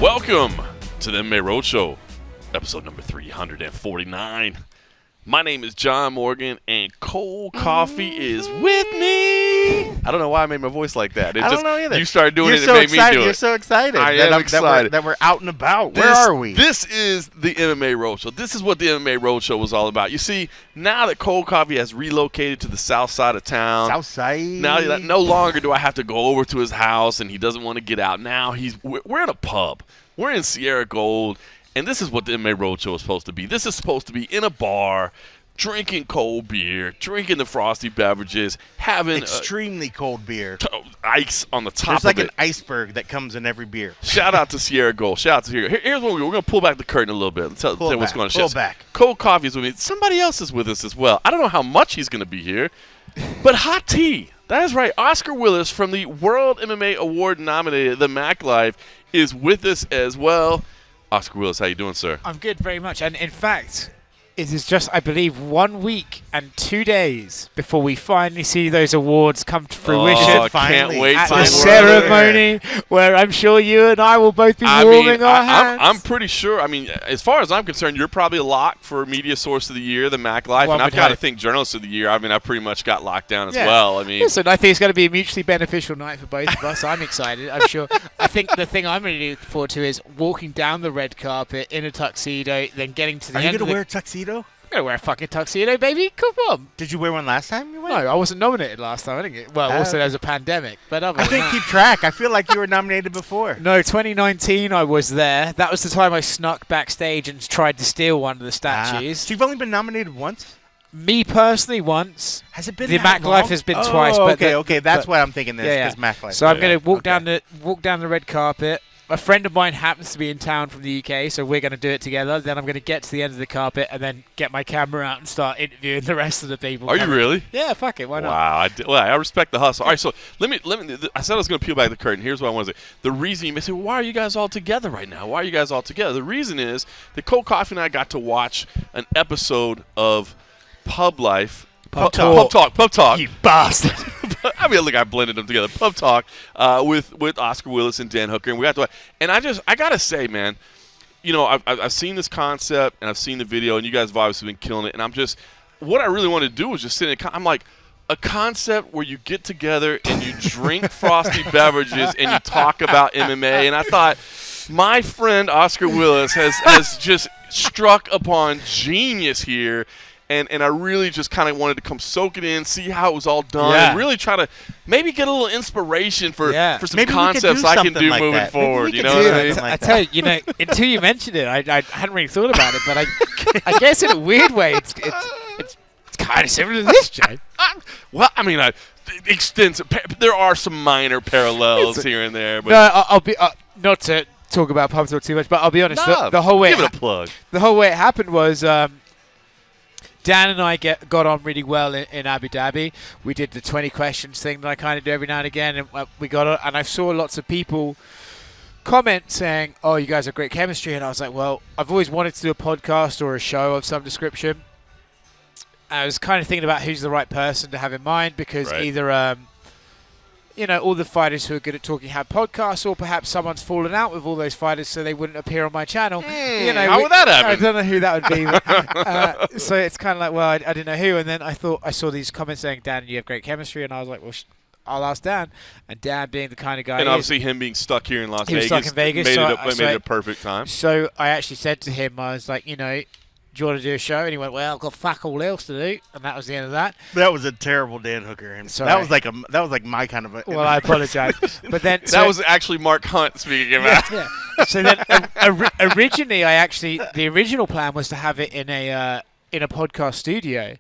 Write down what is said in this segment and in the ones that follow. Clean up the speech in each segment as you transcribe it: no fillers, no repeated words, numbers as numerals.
Welcome to the MMA Roadshow, episode number 349. My name is John Morgan, and cold coffee is with me. I don't know why I made my voice like that. I don't know either. You started doing You're it and so made me do it. You're so excited. I am excited. That we're out and about. Where are we? This is the MMA Roadshow. This is what the MMA Roadshow was all about. You see, now that cold coffee has relocated to the south side of town. South side. Now, no longer do I have to go over to his house, and he doesn't want to get out. Now we're in a pub. We're in Sierra Gold, and this is what the MMA Roadshow is supposed to be. This is supposed to be in a bar, drinking cold beer, drinking the frosty beverages, having extremely cold beer, ice on the top There's of it. like an iceberg that comes in every beer. Shout out to Sierra Gold. Shout out to Sierra Gold. Here's what we're going to pull back the curtain a little bit. Tell what's going on. Pull back. Cold coffee is with me. Somebody else is with us as well. I don't know how much he's going to be here, but hot tea. That is right. Oscar Willis from the World MMA Award nominated The Mac Life is with us as well. Oscar Willis, how you doing, sir? I'm good, very much. And in fact, it is just, I believe, 1 week and 2 days before we finally see those awards come to fruition. Oh, I can't wait at till the ceremony where I'm sure you and I will both be warming our hands. I'm pretty sure. I mean, as far as I'm concerned, you're probably a lock for Media Source of the Year, the Mac Life, and I've got to think Journalist of the Year. I mean, I pretty much got locked down as well. I mean, listen, I think it's going to be a mutually beneficial night for both of us. I'm excited. I'm sure. I think the thing I'm really looking forward to is walking down the red carpet in a tuxedo, then getting to the end. Are you going to wear a tuxedo? I'm going to wear a fucking tuxedo, baby. Come on. Did you wear one last time you went? No, I wasn't nominated last time. I didn't get. Well, also there was a pandemic, but I can't keep track. I feel like you were nominated before. No, 2019 I was there. That was the time I snuck backstage and tried to steal one of the statues. So you've only been nominated once? Me personally, once. Has it been the that Mac Life has been twice. But okay, okay. That's why I'm thinking this. Yeah. Mac Life. So I'm going to walk down the red carpet. A friend of mine happens to be in town from the UK, so we're going to do it together. Then I'm going to get to the end of the carpet and then get my camera out and start interviewing the rest of the people. Are you really? Yeah, fuck it. Why not? Wow. I respect the hustle. All right, so let me. I said I was going to peel back the curtain. Here's what I want to say. The reason you may say, well, why are you guys all together right now? Why are you guys all together? The reason is that Cold Coffee and I got to watch an episode of Pub Life. Pub Talk. You bastard. I mean, look, I blended them together. Pub Talk with Oscar Willis and Dan Hooker, and we got to. And I gotta say, man, you know, I've seen this concept and I've seen the video, and you guys have obviously been killing it. And what I really want to do is just sit in. I'm like, a concept where you get together and you drink frosty beverages and you talk about MMA. And I thought, my friend Oscar Willis has just struck upon genius here. And I really just kind of wanted to come soak it in, see how it was all done, and really try to maybe get a little inspiration for some maybe concepts I can do like moving that. forward. You know what what I mean? I tell you, until you mentioned it, I hadn't really thought about it, but I guess in a weird way, it's kind of similar to this, Joe. Well, I mean, extensive. There are some minor parallels here and there. But no, I'll be not to talk about Pub Talk too much, but I'll be honest. The whole way, give it a plug. The whole way it happened was. Dan and I got on really well in Abu Dhabi. We did the 20 questions thing that I kind of do every now and again, and we got on, and I saw lots of people comment saying, "Oh, you guys have great chemistry," and I was like, "Well, I've always wanted to do a podcast or a show of some description." I was kind of thinking about who's the right person to have in mind because either all the fighters who are good at talking have podcasts, or perhaps someone's fallen out with all those fighters so they wouldn't appear on my channel. How would that happen? I don't know who that would be. So it's kind of like, well, I didn't know who. And then I saw these comments saying, Dan, you have great chemistry. And I was like, well, I'll ask Dan. And Dan being the kind of guy. And obviously him being stuck here in Las Vegas. He was stuck in Vegas. Made it a perfect time. So I actually said to him, I was like, do you want to do a show? And he went, well, I've got fuck all else to do. And that was the end of that. That was a terrible Dan Hooker. That was like my kind of. Well, I apologize. But then that was actually Mark Hunt speaking about. Yeah. So then originally, the original plan was to have it in a podcast studio,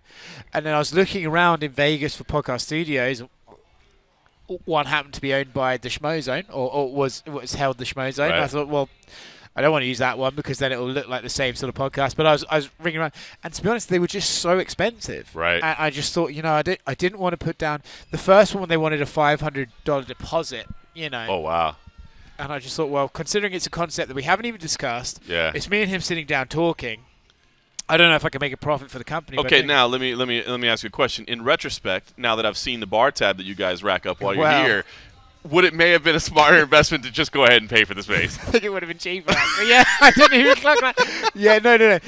and then I was looking around in Vegas for podcast studios. One happened to be owned by the Schmo Zone, or was held the Schmo Zone. Right. I thought, well, I don't want to use that one because then it will look like the same sort of podcast. But I was ringing around, and to be honest, they were just so expensive. Right. And I just thought, I didn't want to put down the first one. They wanted a $500 deposit. Oh wow. And I just thought, well, considering it's a concept that we haven't even discussed, yeah, it's me and him sitting down talking. I don't know if I can make a profit for the company. Okay, now let me ask you a question. In retrospect, now that I've seen the bar tab that you guys rack up while you're here, would it may have been a smarter investment to just go ahead and pay for the space? I think it would have been cheaper. Yeah, I didn't even look like that. Yeah, no.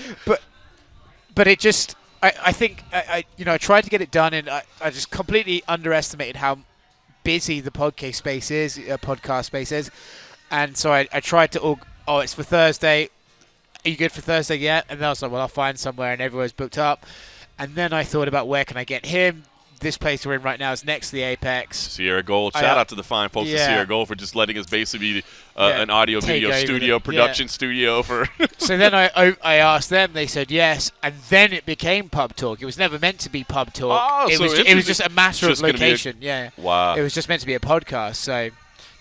But it just, I think, I tried to get it done, and I just completely underestimated how busy the podcast space is. And so I tried to, it's for Thursday. Are you good for Thursday yet? And then I was like, well, I'll find somewhere, and everywhere's booked up. And then I thought about where can I get him. This place we're in right now is next to the Apex. Sierra Gold. Shout out to the fine folks at Sierra Gold for just letting us basically be an audio video studio, production studio. So then I asked them. They said yes. And then it became Pub Talk. It was never meant to be Pub Talk. Oh, it was just a matter of location. Wow. It was just meant to be a podcast. So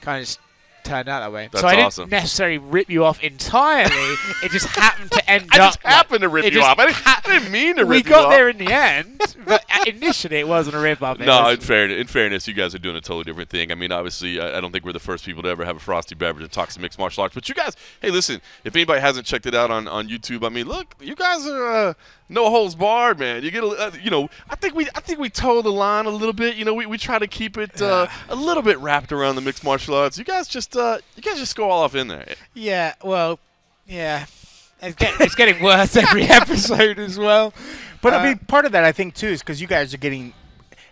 kind of just turned out that way. That's so I awesome. didn't necessarily rip you off entirely. It just happened to end up. I just happened to rip you off. I didn't mean to rip you off. We got there in the end, but initially it wasn't a rip off. No, in fairness, you guys are doing a totally different thing. I mean, obviously, I don't think we're the first people to ever have a frosty beverage and talk some mixed martial arts. But you guys, hey, listen, if anybody hasn't checked it out on YouTube, I mean, look, you guys are no holds barred, man. You get I think we toe the line a little bit. We try to keep it a little bit wrapped around the mixed martial arts. You guys just go all off in there. Yeah, well, yeah. It's getting worse every episode as well. But I mean, part of that I think too is because you guys are getting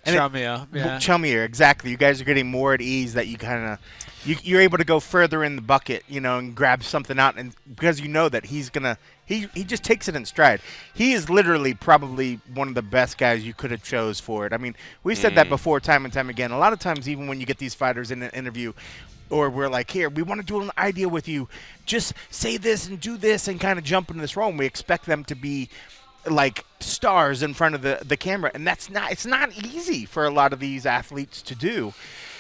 chummier. Chummier, exactly. You guys are getting more at ease that you kind of you're able to go further in the bucket, and grab something out, and because you know that he's gonna he just takes it in stride. He is literally probably one of the best guys you could have chose for it. I mean, we've said that before, time and time again. A lot of times, even when you get these fighters in an interview, or we're like, here, we want to do an idea with you. Just say this and do this and kind of jump into this role. And we expect them to be like stars in front of the camera. And it's not easy for a lot of these athletes to do.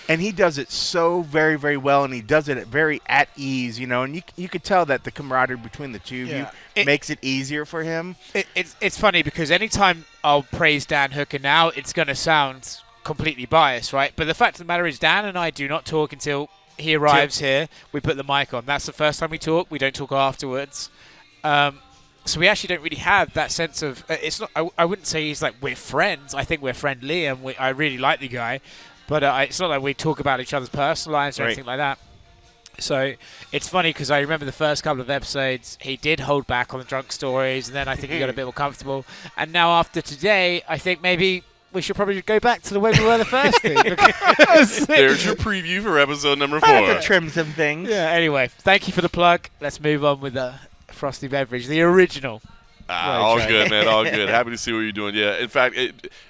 And he does it so very, very well, and he does it very at ease, and you could tell that the camaraderie between the two of you makes it easier for him. It's funny because anytime I'll praise Dan Hooker now, it's going to sound completely biased, right? But the fact of the matter is Dan and I do not talk until he arrives here. We put the mic on. That's the first time we talk. We don't talk afterwards. So we actually don't really have that sense of it's not. I wouldn't say he's like we're friends. I think we're friendly, and I really like the guy. But it's not like we talk about each other's personal lives or anything like that. So it's funny because I remember the first couple of episodes, he did hold back on the drunk stories, and then I think he got a bit more comfortable. And now after today, I think maybe we should probably go back to the way we were the first two. There's your preview for episode number 4. I have to trim some things. Yeah, anyway, thank you for the plug. Let's move on with the Frosty Beverage, the original. All good, man. All good. Happy to see what you're doing. Yeah. In fact,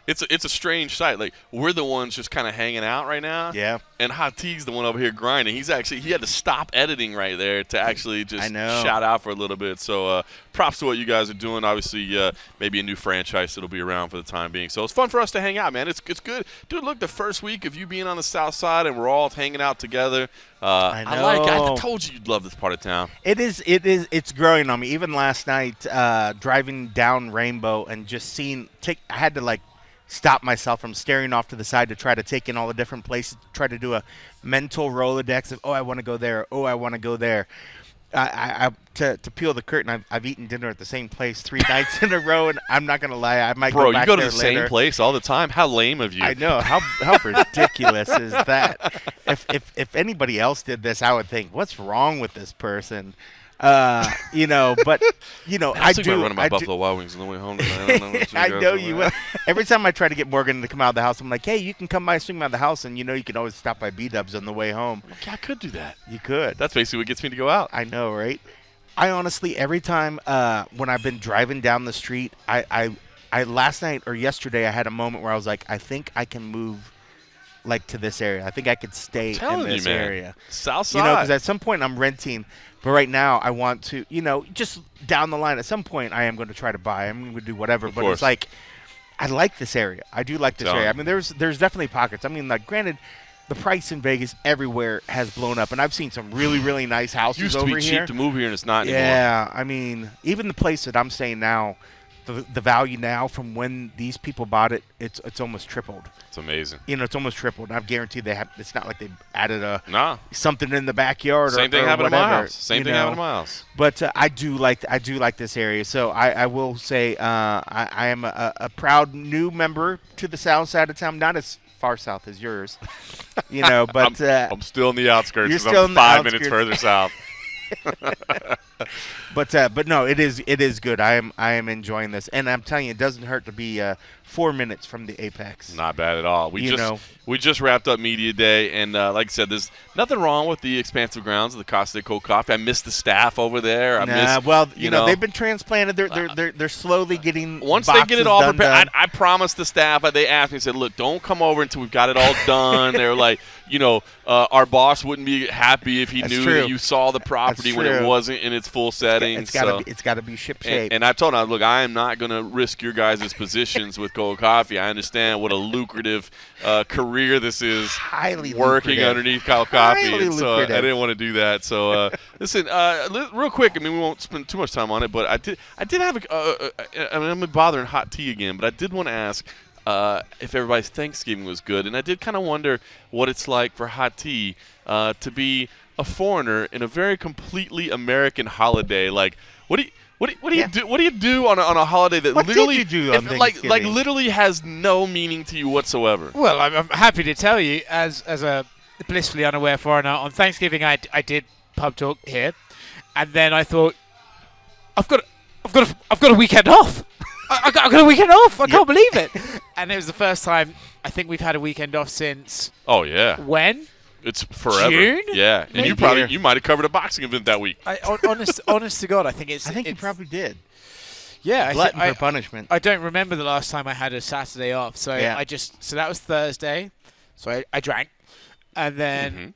it's a strange sight. Like we're the ones just kind of hanging out right now. Yeah. And Hot T's the one over here grinding. He had to stop editing right there to actually just shout out for a little bit. So props to what you guys are doing. Obviously, maybe a new franchise that'll be around for the time being. So it's fun for us to hang out, man. It's good, dude. Look, the first week of you being on the South Side and we're all hanging out together. I know. I told you you'd love this part of town. It is. It's growing on me. Even last night, driving down Rainbow and just seeing. I had to stop myself from staring off to the side to try to take in all the different places. Try to do a mental Rolodex of I want to go there. Oh, I want to go there. To peel the curtain, I've eaten dinner at the same place 3 nights in a row, and I'm not gonna lie, I might go back there later. Bro, you go to the same place all the time. How lame of you! I know how ridiculous is that? If anybody else did this, I would think, what's wrong with this person? But I do. Running my Buffalo Wild Wings on the way home tonight. I know you will. Every time I try to get Morgan to come out of the house, I'm like, hey, you can come by, swing by the house, and you can always stop by B-Dubs on the way home. Okay, I could do that. You could. That's basically what gets me to go out. I know, right? I honestly, every time when I've been driving down the street, I last night or yesterday, I had a moment where I was like, I think I can move to this area. I think I could stay in this area. South side. Because at some point I'm renting. But right now, I want to, just down the line, at some point, I am going to try to buy. I'm going to do whatever. But it's like, I like this area. I do like this area. I mean, there's definitely pockets. I mean, granted, the price in Vegas everywhere has blown up. And I've seen some really, really nice houses over here. Used to be cheap to move here, and it's not anymore. Yeah. I mean, even the place that I'm staying now, the value now from when these people bought it, it's almost tripled. It's amazing. It's almost tripled. I've guaranteed they have. It's not like they added something in the backyard. Same thing or happened whatever, in my house. Same thing happened in my house. But I do like this area. So I will say I am a proud new member to the south side of town. Not as far south as yours, But I'm still in the outskirts. You're 'cause still I'm in the 5 outskirts. minutes further south. But no, it is good. I am enjoying this, and I'm telling you, it doesn't hurt to be 4 minutes from the apex. Not bad at all. We just wrapped up media day, and like I said, there's nothing wrong with the expansive grounds of the Casa de Cold Coffee. I miss the staff over there. They've been transplanted. They're slowly getting once they get it all done. prepared. I promised the staff. They asked me, said, "Look, don't come over until we've got it all done." They're like, our boss wouldn't be happy if he knew that you saw the property when it wasn't in its full setting. It's got to be ship shape. And I told him, look, I am not going to risk your guys' positions with Cold Coffee. I understand what a lucrative career this is. Highly working lucrative. underneath Cold Coffee. Highly And so I lucrative. didn't want to do that. So listen, real quick. I mean, we won't spend too much time on it, but I did have I'm bothering hot tea again, but I did want to ask if everybody's Thanksgiving was good, and I did kind of wonder what it's like for hot tea to be a foreigner in a very completely American holiday. Like, what do you do on a holiday that What literally did you do on like Thanksgiving? literally has no meaning to you whatsoever? Well, I'm happy to tell you, as a blissfully unaware foreigner, on Thanksgiving I did pub talk here, and then I thought, I've got a weekend off. I got a weekend off. I can't believe it. And it was the first time I think we've had a weekend off since. Oh yeah. When? It's forever. June? Yeah, and you might have covered a boxing event that week. Honest to God, I think it's. I think you probably did. Yeah, Glutton for punishment. I don't remember the last time I had a Saturday off, so Yeah. so that was Thursday, so I drank, and then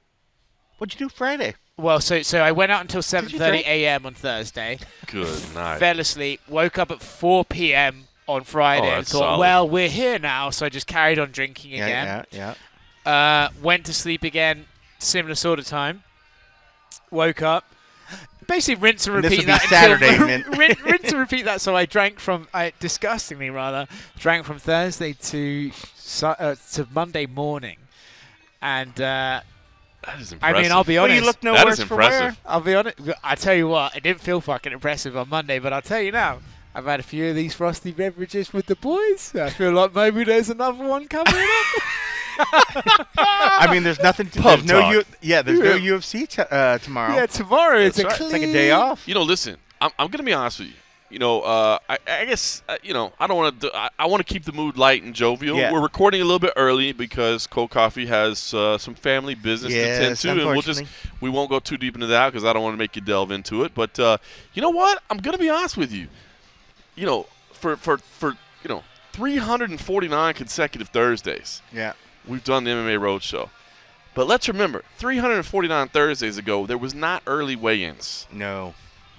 What'd you do Friday? well, so I went out until 7:30 drink? a.m. on Thursday, Good night. fell asleep, woke up at 4 p.m. on Friday, and that's thought, solid. well, we're here now, so I just carried on drinking again. Yeah. Went to sleep again, similar sort of time. Woke up, basically rinse and And this repeat would be that. Saturday, until, man. rinse and repeat that. So I drank disgustingly drank from Thursday to Monday morning, and That is I impressive. mean, I'll be Well, honest. you look no That worse is for wear. impressive. I'll be honest. I tell you what, it didn't feel fucking impressive on Monday, but I'll tell you now. I've had a few of these frosty beverages with the boys. I feel like maybe there's another one coming up. I mean, there's nothing. Pub There's no talk. there's no UFC tomorrow. Yeah, tomorrow is That's right. clean. It's like a day off. Listen, I'm going to be honest with you. I guess, I don't want to. I want to keep the mood light and jovial. Yeah. We're recording a little bit early because Cold Coffee has some family business to tend Yes, to, and unfortunately. we won't go too deep into that because I don't want to make you delve into it. But you know what? I'm going to be honest with you. For 349 consecutive Thursdays, Yeah. we've done the MMA Roadshow. But let's remember, 349 Thursdays ago, there was not early weigh-ins. No.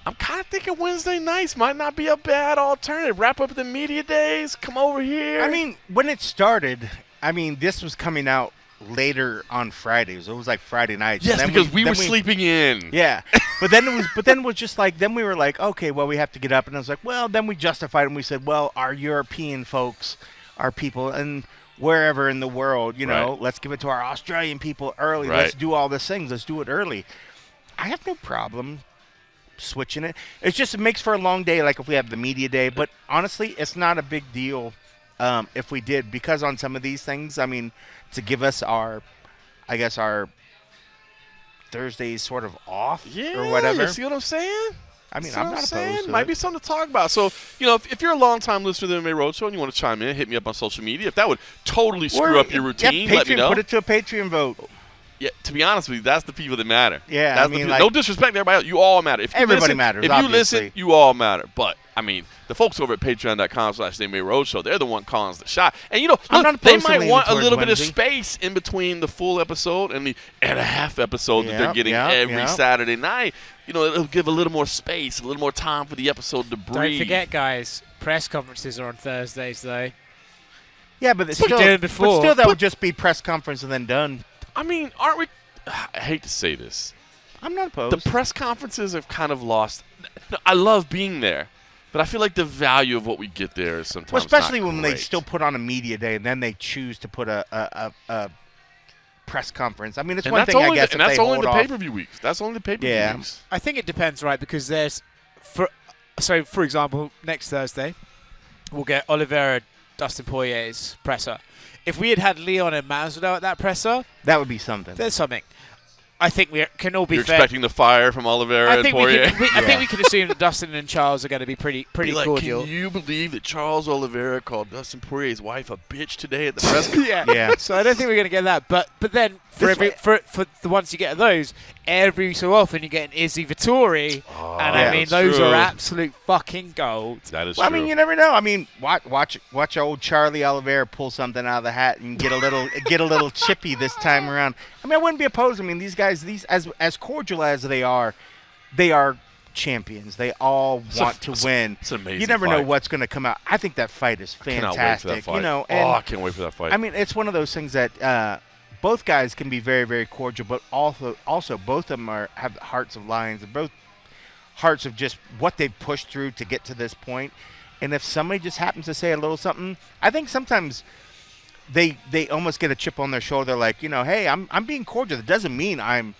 I'm kind of thinking Wednesday nights might not be a bad alternative. Wrap up the media days, come over here. I mean, when it started, this was coming out later on Fridays. It was like Friday nights. yes, And then because we were sleeping in. Yeah, but then it was just like, then we were like, okay, well, we have to get up, and I was like, well, then we justified it, and we said, well, our European folks, our people, and wherever in the world, Right. let's give it to our Australian people early. Right. Let's do all these things. Let's do it early. I have no problem switching it. It's just, it makes for a long day, like if we have the media day, but honestly, it's not a big deal if we did, because on some of these things, to give us our Thursdays sort of off Yeah, or whatever. you see what I'm saying? I'm See not what opposed saying? to Might it. be something to talk about. So, if you're a long-time listener to the MMA Roadshow and you want to chime in, hit me up on social media. If that would totally screw up your routine, yeah, let me Patreon, know. Put it to a Patreon vote. Yeah, to be honest with you, that's the people that matter. Yeah, that's I mean, the like- no disrespect to everybody else. You all matter. If you Everybody listen, matters, If you listen, obviously. you all matter. But, the folks over at patreon.com/MMA Roadshow, they're the one calling us the shot. And, I'm not they opposed to might leaning want a towards little bit of Wednesday. space in between the full episode and the and-a-half episode that they're getting every Saturday night. It'll give a little more space, a little more time for the episode to breathe. Don't forget, guys, press conferences are on Thursdays, though. Yeah, but it's What we still, did before. but still, that would just be press conference and then done. Aren't we? I hate to say this. I'm not opposed. The press conferences have kind of lost. I love being there, But I feel like the value of what we get there is sometimes Well, especially not when they great. still put on a media day and then they choose to put a press conference. I mean, it's And one that's thing, I only guess, and if that's they only hold the off. pay-per-view weeks. That's only the pay-per-view Yeah. weeks. I think it depends, right? Because there's, for example, next Thursday, we'll get Oliveira, Dustin Poirier's presser. If we had Leon and Masvidal at that presser, That would be something. there's something. I think we can all be You're fair. expecting the fire from Oliveira and Poirier. I think we can assume that Dustin and Charles are going to be pretty Be like, cordial. can you believe that Charles Oliveira called Dustin Poirier's wife a bitch today at the press conference? Yeah. So I don't think we're going to get that. But then for the ones you get those, every so often you get an Izzy Vittori, and I mean that's those true. are absolute fucking gold. That is Well, I true. mean, you never know. I mean, watch old Charlie Oliveira pull something out of the hat and get a little chippy this time around. I mean, I wouldn't be opposed. I mean, these guys, as cordial as they are champions. They all want to win. It's an amazing You never know fight. what's going to come out. I think that fight is Cannot fantastic. wait for that fight. You know, and I can't wait for that fight. I mean, it's one of those things that both guys can be very, very cordial, but also both of them have hearts of lions, and both hearts of just what they've pushed through to get to this point. And if somebody just happens to say a little something, I think sometimes they almost get a chip on their shoulder, like, you know, hey, I'm being cordial. That doesn't mean I'm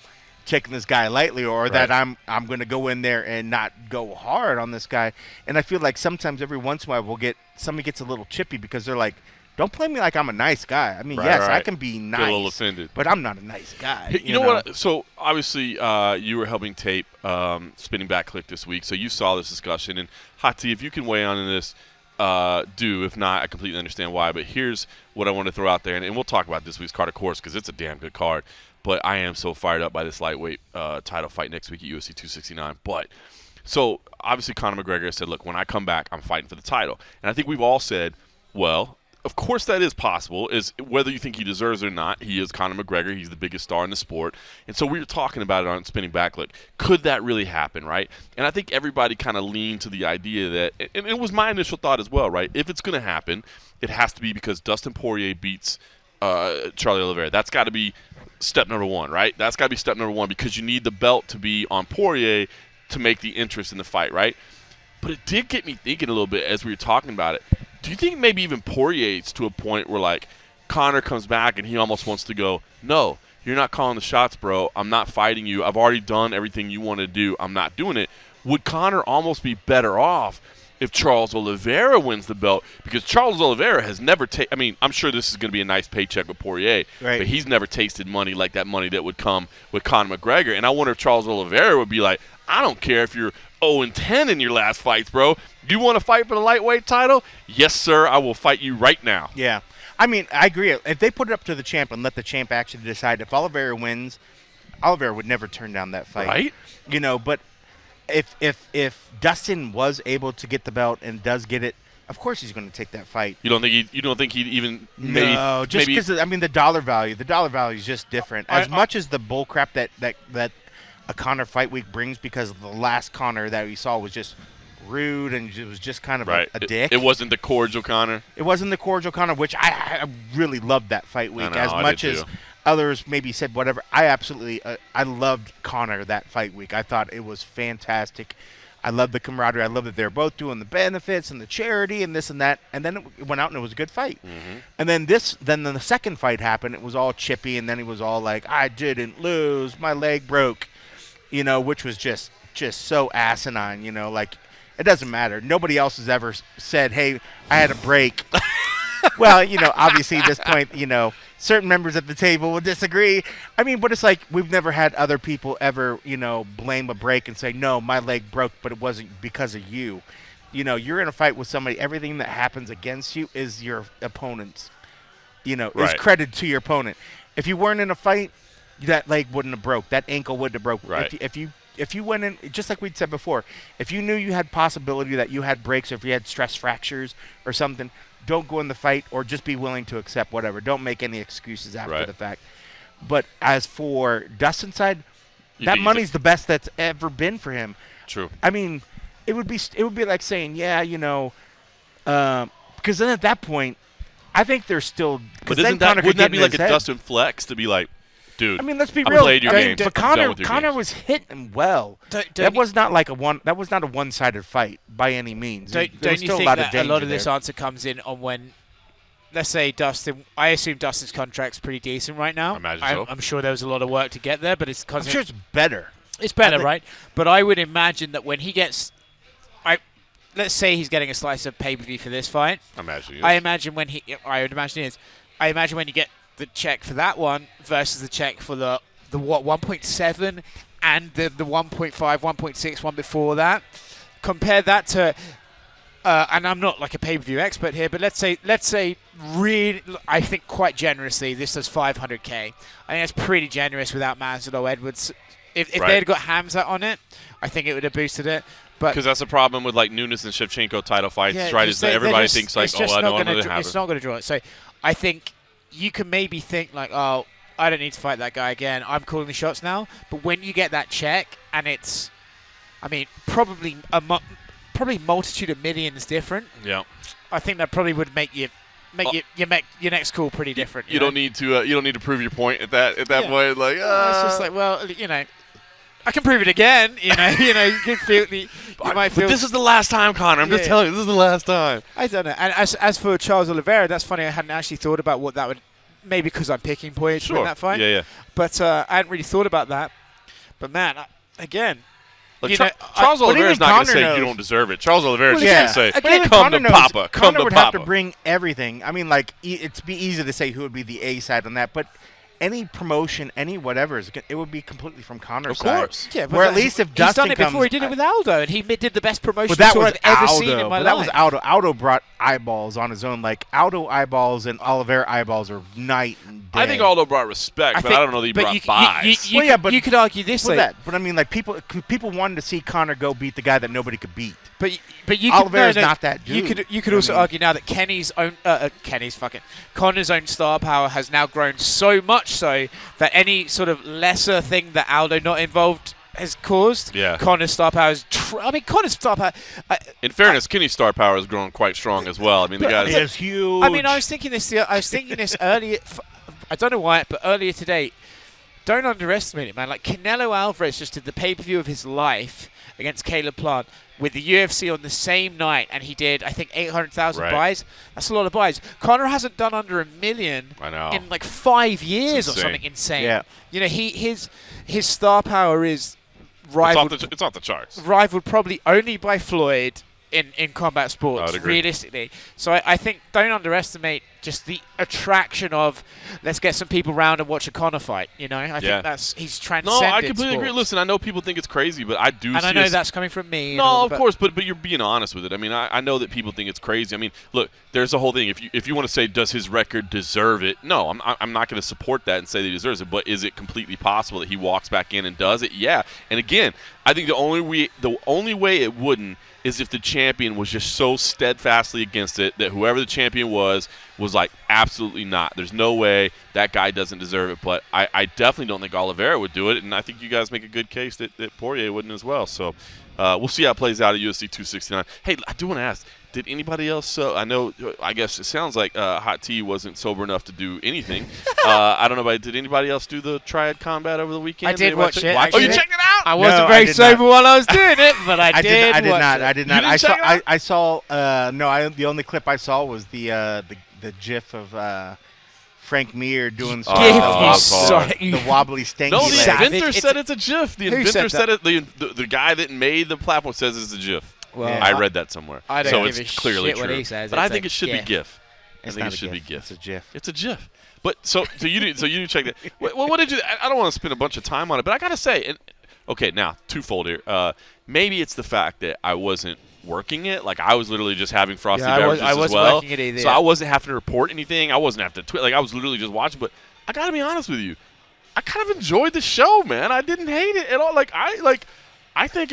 taking this guy lightly, or that I'm going to go in there and not go hard on this guy. And I feel like sometimes every once in a while somebody gets a little chippy because they're like, don't play me like I'm a nice guy. I mean, I can be nice, Get a little offended. but I'm not a nice guy. You know what? So obviously, you were helping tape Spinning Back Click this week, so you saw this discussion. And Hati, if you can weigh on in this, do. If not, I completely understand why. But here's what I want to throw out there, and we'll talk about this week's card, of course, because it's a damn good card. But I am so fired up by this lightweight title fight next week at UFC 269. But so obviously, Conor McGregor said, "Look, when I come back, I'm fighting for the title." And I think we've all said, "Well, of course that is possible. Is whether you think he deserves it or not. He is Conor McGregor. He's the biggest star in the sport." And so we were talking about it on Spinning Back. Look, could that really happen, right? And I think everybody kind of leaned to the idea that, and it was my initial thought as well, right? If it's going to happen, it has to be because Dustin Poirier beats Charlie Oliveira. That's got to be step number one, right? That's got to be step number one, because you need the belt to be on Poirier to make the interest in the fight, right? But it did get me thinking a little bit as we were talking about it. Do you think maybe even Poirier's to a point where, like, Conor comes back and he almost wants to go, no, you're not calling the shots, bro. I'm not fighting you. I've already done everything you want to do. I'm not doing it. Would Conor almost be better off if Charles Oliveira wins the belt? Because Charles Oliveira has never I mean, I'm sure this is going to be a nice paycheck with Poirier, right, but he's never tasted money like that money that would come with Conor McGregor. And I wonder if Charles Oliveira would be like, I don't care if you're 0-10 in your last fights, bro. You want to fight for the lightweight title? Yes, sir. I will fight you right now. Yeah. I mean, I agree. If they put it up to the champ and let the champ actually decide, if Oliveira wins, Oliveira would never turn down that fight. Right? You know, but if Dustin was able to get the belt and does get it, of course he's going to take that fight. You don't think he'd even maybe? No, just because, I mean, the dollar value is just different. As much as the bull crap that a Conor fight week brings, because the last Conor that we saw was just rude and it was just kind of a dick. It wasn't the cordial Conor. It wasn't the cordial Conor, which I really loved that fight week. I know, as much as others maybe said whatever, I absolutely I loved Conor that fight week. I thought it was fantastic. I loved the camaraderie. I loved that they were both doing the benefits and the charity and this and that. And then it went out and it was a good fight. Mm-hmm. And then the second fight happened. It was all chippy, and then he was all like, "I didn't lose. My leg broke," you know, which was just so asinine. You know, like, it doesn't matter. Nobody else has ever said, "Hey, I had a break." Well, you know, obviously at this point, you know, certain members at the table will disagree. I mean, but it's like we've never had other people ever, you know, blame a break and say, "No, my leg broke, but it wasn't because of you." You know, you're in a fight with somebody. Everything that happens against you is your opponent's, you know, is credited to your opponent. If you weren't in a fight, that leg wouldn't have broke. That ankle wouldn't have broke. Right. If you went in, just like we'd said before, if you knew you had possibility that you had breaks, or if you had stress fractures or something, don't go in the fight, or just be willing to accept whatever. Don't make any excuses after the fact. But as for Dustin's side, that money's the best that's ever been for him. True. I mean, it would be like saying, yeah, you know, because then at that point, I think there's still. But wouldn't that be like a Dustin flex to be like, dude. I mean, let's be I real. played your game. But I'm done with your Connor games. was hitting well. Don't That you- was not like that was not a one-sided fight by any means. There Don't was you still think a lot that of a lot danger of this there. answer comes in on when, let's say Dustin, I assume Dustin's contract's pretty decent right now. I imagine so. I'm sure there was a lot of work to get there, but it's I'm sure it's better. it's better, think- right? But I would imagine that when he gets, let's say he's getting a slice of pay-per-view for this fight. I imagine. Yes. I would imagine it is. I imagine when you get the check for that one versus the check for the 1.7 and the 1.5, 1.6 one before that. Compare that to, and I'm not like a pay-per-view expert here, but let's say really, I think quite generously, this does 500K. I think that's pretty generous without Masvidal Edwards. If Right. they had got Hamza on it, I think it would have boosted it. But Because that's the problem with like Nunes and Shevchenko title fights, right? just Is that everybody thinks like, it's just I know not I'm gonna going to have it's it. not going to draw it. So I think you can maybe think like, oh, I don't need to fight that guy again. I'm calling the shots now. But when you get that check and it's, I mean, probably multitude of millions different. Yeah. I think that probably would make your next call pretty different. You don't need to prove your point at that Yeah. point. Like, It's just like, well, I can prove it again. You could feel you might feel. but this is the last time, Connor. I'm just Yeah. telling you, this is the last time. I don't know. And as for Charles Oliveira, that's funny. I hadn't actually thought about what that would. Maybe because I'm picking points Sure. in that fight. Yeah. But I hadn't really thought about that. But man, again, Like, you know, Charles but Oliveira's even not going to Conor say you knows. don't deserve it. Charles Oliveira's Well, just yeah. going to say, But even come Conor to knows- Papa. Come Conor to would have to Papa. bring everything. I mean, like it'd be easy to say who would be the A side on that, but any promotion, any whatever, it would be completely from Conor's Of course. side. yeah. But Where at that's- least if he's Dustin done it comes, before, he did it with Aldo, and he did the best promotion But that tour was I've ever Aldo. seen in my But that life. was Aldo. Aldo brought eyeballs on his own. Like Aldo eyeballs and Oliveira eyeballs are night and day. I think Aldo brought respect, but I don't know that he brought buys. You, Well, yeah, but- you could argue this Well, way, that. But I mean, like people wanted to see Conor go beat the guy that nobody could beat. but you could, Oliveira's not that You dude. could I also mean- argue now that Conor's own star power has now grown so much so that any sort of lesser thing that Aldo not involved has caused. Yeah. Conor's star power is. Conor's star power. In fairness, Kenny's star power has grown quite strong as well. I mean, the guy's It's huge. I mean, I was thinking this earlier. I don't know why, but earlier today. Don't underestimate it, man. Like Canelo Alvarez just did the pay-per-view of his life against Caleb Plant with the UFC on the same night, and he did, I think, 800,000 Right. buys. That's a lot of buys. Conor hasn't done under 1 million I know. in like 5 years or insane. something insane. Yeah. You know, his star power is it's off the charts. rivaled probably only by Floyd in combat I sports, would agree. realistically. So I think don't underestimate just the attraction of let's get some people round and watch a Conor fight. I Yeah. think he's No, transcended I completely agree. sports. Listen, I know people think it's crazy, but I do And see I know us- that's coming from me. and No, all, of course, but you're being honest with it. I mean, I know that people think it's crazy. I mean, look, there's a whole thing. If you want to say, does his record deserve it? No, I'm not going to support that and say that he deserves it. But is it completely possible that he walks back in and does it? Yeah. And again, I think the only way it wouldn't is if the champion was just so steadfastly against it that whoever the champion was like, absolutely not. There's no way that guy doesn't deserve it. But I definitely don't think Oliveira would do it, and I think you guys make a good case that Poirier wouldn't as well. So we'll see how it plays out at UFC 269. Hey, I do want to ask, did anybody else I guess it sounds like Hot T wasn't sober enough to do anything. I don't know, but did anybody else do the Triad Combat over the weekend? I did Anybody watch check- it, Oh, you actually. checked it out? I wasn't No, I very did sober not. while I was doing it, but I did. I did watch not. it. I did not. didn't check it out? I saw. The only clip I saw was the GIF of Frank Mir doing Oh, Give that you was hard. the wobbly stanky No, the leg. Savage. inventor It's- said it's a GIF. The Who inventor said said it. The guy that made the platform says it's a GIF. Well, Yeah. I read that somewhere. I don't so give it's a clearly shit what true. he says. But I It's think a it should be GIF. GIF. It's I think not it a should be GIF. GIF. It's a GIF. It's a GIF. But so you check that. Well, what did you? I don't want to spend a bunch of time on it, but I gotta say, okay, now twofold here. Maybe it's the fact that I wasn't working it. Like I was literally just having frosty Yeah, beverages I as wasn't well. working it either, So yeah. I wasn't having to report anything. I wasn't having to tweet. Like I was literally just watching. But I gotta be honest with you, I kind of enjoyed the show, man. I didn't hate it at all. I think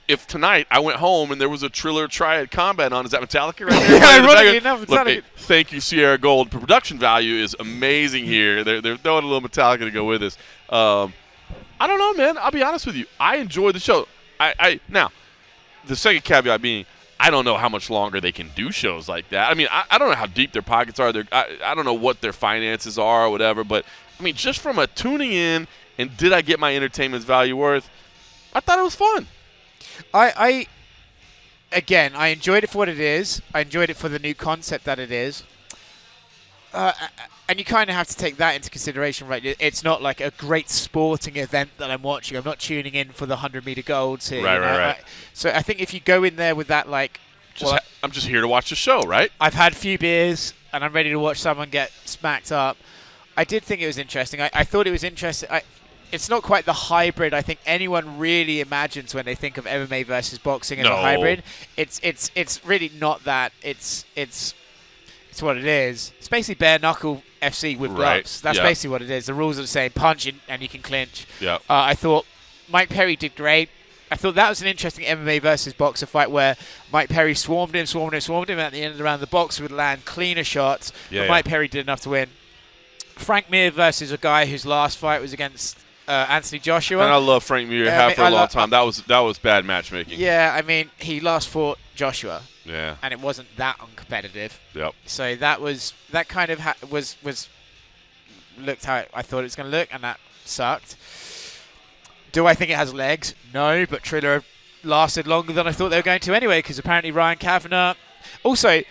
if tonight I went home and there was a Triller Triad Combat on, is that Metallica right there? Yeah, In the ironically background? enough, Look, Metallica. hey, thank you, Sierra Gold. Production value is amazing here. They're throwing a little Metallica to go with this. I don't know, man. I'll be honest with you. I enjoyed the show. Now, the second caveat being, I don't know how much longer they can do shows like that. I mean, I don't know how deep their pockets are. I don't know what their finances are or whatever, but I mean, just from a tuning in and did I get my entertainment value worth, I thought it was fun. Again, I enjoyed it for what it is. I enjoyed it for the new concept that it is. And you kind of have to take that into consideration, right? It's not like a great sporting event that I'm watching. I'm not tuning in for the 100-meter golds here. Right. So I think if you go in there with that, like, I'm just here to watch the show, right? I've had a few beers and I'm ready to watch someone get smacked up. I did think it was interesting. I thought it was interesting. It's not quite the hybrid I think anyone really imagines when they think of MMA versus boxing as a hybrid. It's really not that. It's what it is. It's basically bare knuckle FC with gloves. That's basically what it is. The rules are the same. Punch and you can clinch. Yeah. I thought Mike Perry did great. I thought that was an interesting MMA versus boxer fight where Mike Perry swarmed him. At the end of the round, the boxer would land cleaner shots. But Mike Perry did enough to win. Frank Mir versus a guy whose last fight was against Anthony Joshua. And I love Frank Mir. For a long time. That was bad matchmaking. Yeah, I mean, he last fought Joshua. Yeah. And it wasn't that uncompetitive. Yep. So that kind of was looked how I thought it was going to look, and that sucked. Do I think it has legs? No, but Triller lasted longer than I thought they were going to anyway, because apparently Ryan Kavanagh... Also,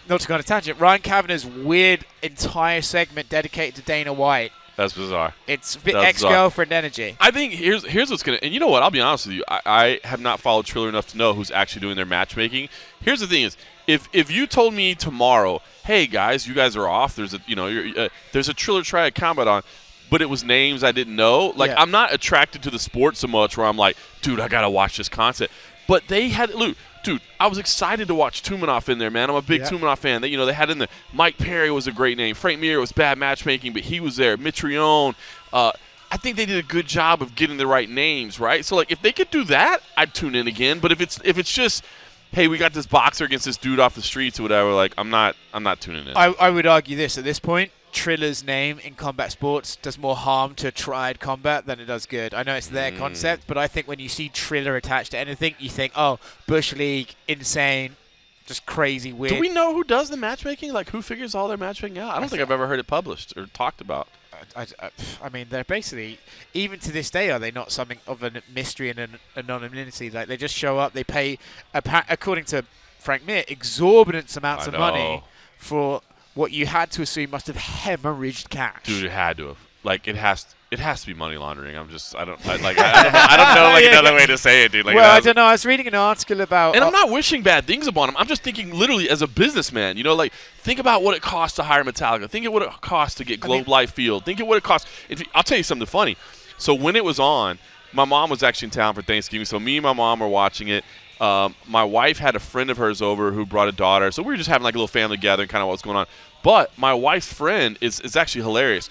not to go on a tangent, Ryan Kavanagh's weird entire segment dedicated to Dana White. That's bizarre. It's a bit ex-girlfriend energy. I think here's what's going to – and you know what? I'll be honest with you. I have not followed Triller enough to know who's actually doing their matchmaking. Here's the thing is, if you told me tomorrow, hey, guys, you guys are off. There's a Triller Triad Combat on, but it was names I didn't know. Like, I'm not attracted to the sport so much where I'm like, dude, I got to watch this concept. But they had – look, dude, I was excited to watch Tumanov in there, man. I'm a big Tumanov fan. They had in there. Mike Perry was a great name. Frank Mir was bad matchmaking, but he was there. Mitrione. I think they did a good job of getting the right names, right? So, like, if they could do that, I'd tune in again. But if it's just, hey, we got this boxer against this dude off the streets or whatever, like, I'm not tuning in. I would argue this at this point. Triller's name in combat sports does more harm to triad combat than it does good. I know it's their concept, but I think when you see Triller attached to anything, you think, oh, Bush League, insane, just crazy weird. Do we know who does the matchmaking? Like, who figures all their matchmaking out? I don't think I've ever heard it published or talked about. I mean, they're basically, even to this day, are they not something of a mystery and an anonymity? Like, they just show up, they pay, according to Frank Mir, exorbitant amounts of money for what you had to assume must have hemorrhaged cash. Dude, it had to have. Like, it has to be money laundering. I don't know another way to say it, dude. Like, well, I don't know. I was reading an article about... And I'm not wishing bad things upon him. I'm just thinking literally as a businessman. Like, think about what it costs to hire Metallica. Think of what it costs to get Globe Life Field. Think of what it costs. I'll tell you something funny. So when it was on, my mom was actually in town for Thanksgiving. So me and my mom were watching it. My wife had a friend of hers over who brought a daughter. So we were just having like a little family gathering, kind of what's going on. But my wife's friend is actually hilarious.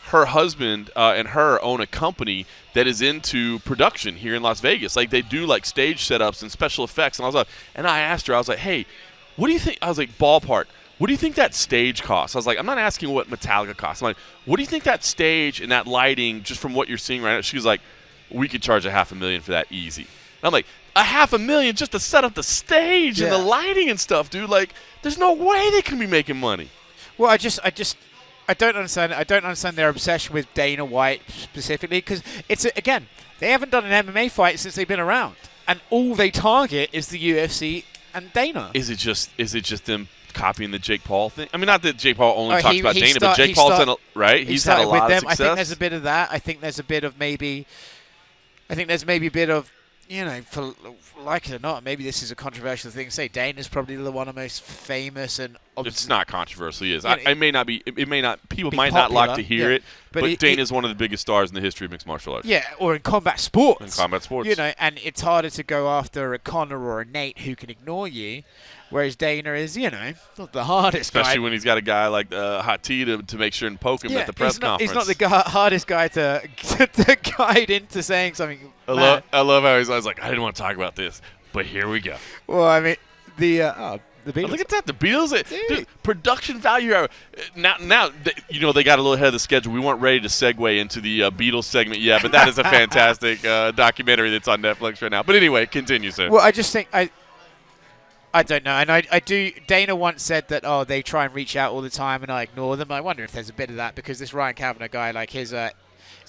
Her husband and her own a company that is into production here in Las Vegas. Like, they do like stage setups and special effects. And I asked her, I was like, hey, what do you think? I was like, ballpark. What do you think that stage costs? I was like, I'm not asking what Metallica costs. I'm like, what do you think that stage and that lighting, just from what you're seeing right now? She was like, we could charge $500,000 for that easy. And I'm like, $500,000 just to set up the stage and the lighting and stuff, dude. Like, there's no way they can be making money. Well, I don't understand. I don't understand their obsession with Dana White specifically, because again, they haven't done an MMA fight since they've been around, and all they target is the UFC and Dana. Is it just them copying the Jake Paul thing? I mean, not that Jake Paul only talks about Dana, but Jake Paul's done right. He's had a lot of success. I think there's a bit of that. I think there's a bit of maybe a bit of, for like it or not, maybe this is a controversial thing to say. Dana's probably the one of the most famous and it's not controversial. It is. It may not be. It may not. People might not like to hear it, but Dana's one of the biggest stars in the history of mixed martial arts. Yeah, or in combat sports. And it's harder to go after a Conor or a Nate who can ignore you, whereas Dana is, not the hardest guy. Especially when he's got a guy like Hot T to make sure and poke him at the press conference. He's not the hardest guy to guide into saying something. I love how he's always like, I didn't want to talk about this, but here we go. Well, I mean, the Beatles. Look at that, the Beatles. Dude, production value. Now, they got a little ahead of the schedule. We weren't ready to segue into the Beatles segment yet, but that is a fantastic documentary that's on Netflix right now. But anyway, continue, sir. Well, I just think I I don't know. And I do. Dana once said that, they try and reach out all the time and I ignore them. I wonder if there's a bit of that because this Ryan Kavanagh guy, like his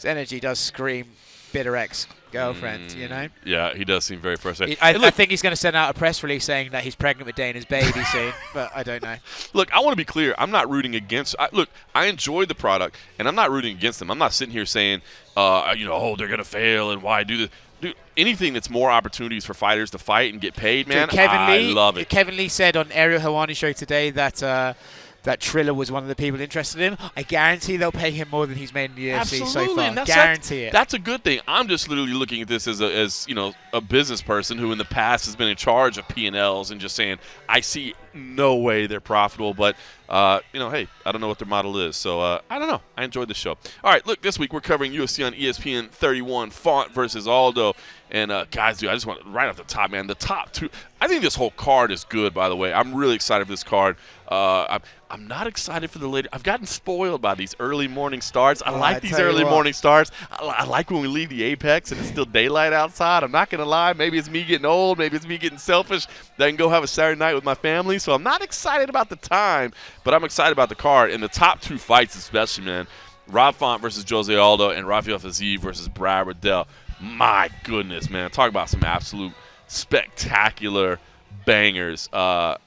energy does scream bitter ex-girlfriend, you know? Yeah, he does seem very frustrated. I think he's going to send out a press release saying that he's pregnant with Dana's baby soon, but I don't know. Look, I want to be clear. I'm not rooting against. I enjoy the product, and I'm not rooting against them. I'm not sitting here saying, they're going to fail and why do this. Dude, anything that's more opportunities for fighters to fight and get paid, man, I love it. Kevin Lee said on Ariel Helwani's show today that that Triller was one of the people interested in him. I guarantee they'll pay him more than he's made in the UFC so far. Guarantee it. That's a good thing. I'm just literally looking at this as a business person who in the past has been in charge of P&Ls and just saying, I see no way they're profitable, but hey, I don't know what their model is. So I don't know. I enjoyed the show. All right, look, this week we're covering UFC on ESPN 31, Font versus Aldo. And guys, dude, I just want right off the top, man, the top two. I think this whole card is good, by the way. I'm really excited for this card. I'm not excited for the later. I've gotten spoiled by these early morning starts. I like these early morning starts. I like when we leave the Apex and it's still daylight outside. I'm not going to lie. Maybe it's me getting old. Maybe it's me getting selfish. That I can go have a Saturday night with my family. So I'm not excited about the time, but I'm excited about the card. And the top two fights especially, man. Rob Font versus Jose Aldo and Rafael Fiziev versus Brad Riddell. My goodness, man. Talk about some absolute spectacular bangers. I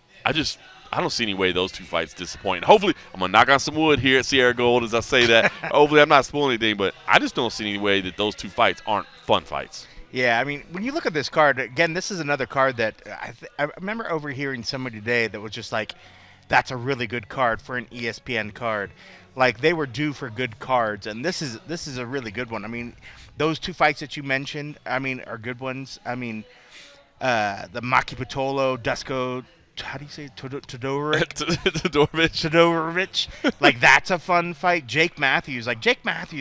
don't see any way those two fights disappoint. Hopefully, I'm going to knock on some wood here at Sierra Gold as I say that. Hopefully, I'm not spoiling anything, but I just don't see any way that those two fights aren't fun fights. Yeah, I mean, when you look at this card, again, this is another card that I remember overhearing somebody today that was just like, that's a really good card for an ESPN card. Like, they were due for good cards, and this is a really good one. I mean, those two fights that you mentioned, I mean, are good ones. I mean, the Maki Pitolo, Dusko, how do you say it? Todorovic. Like, that's a fun fight. Jake Matthews,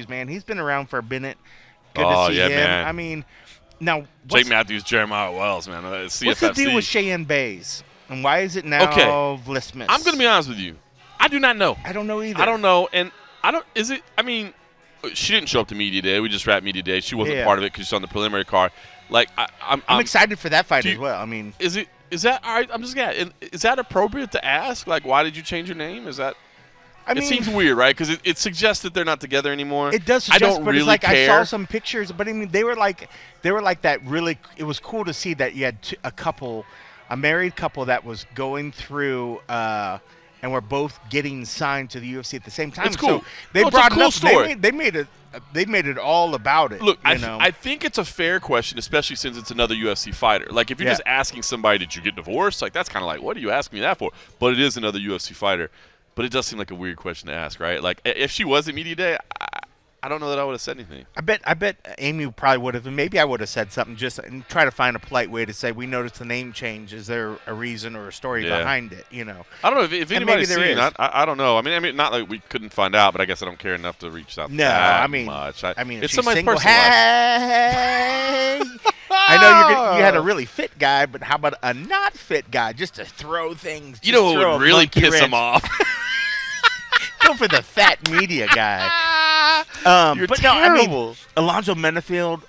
man, he's been around for a minute. Good to see him. Man. I mean, now Jake Matthews, Jeremiah Wells, man. CFFC. What's the deal with Cheyenne Bays, and why is it now Vlismas? I'm going to be honest with you. I do not know. I don't know either. I don't know, and I don't. Is it? I mean, she didn't show up to media day. We just wrapped media day. She wasn't part of it because she's on the preliminary card. Like, I'm excited for that fight as well. I mean, is that all right? I'm just is that appropriate to ask? Like, why did you change your name? Is that? I mean, it seems weird, right? Because it suggests that they're not together anymore. It does suggest, I don't but really it's like care. I saw some pictures, but I mean, they were like that. Really, it was cool to see that you had a married couple that was going through. And we're both getting signed to the UFC at the same time. It's cool. So they brought it up. Story. They made it all about it. Look, I think it's a fair question, especially since it's another UFC fighter. Like, if you're just asking somebody, did you get divorced? Like, that's kind of like, what are you asking me that for? But it is another UFC fighter. But it does seem like a weird question to ask, right? Like, if she was at media day, I don't know that I would have said anything. I bet Amy probably would have, and maybe I would have said something just and try to find a polite way to say, we noticed the name change. Is there a reason or a story behind it? You know, I don't know if anybody's seen it. I don't know. I mean, not like we couldn't find out, but I guess I don't care enough to reach out. No, that I mean, much. It's somebody's single. personal Hey, I know you had a really fit guy, but how about a not fit guy just to throw things? You know what would really piss him off? Go for the fat media guy. You're but terrible. No, I mean, Alonzo Menefield,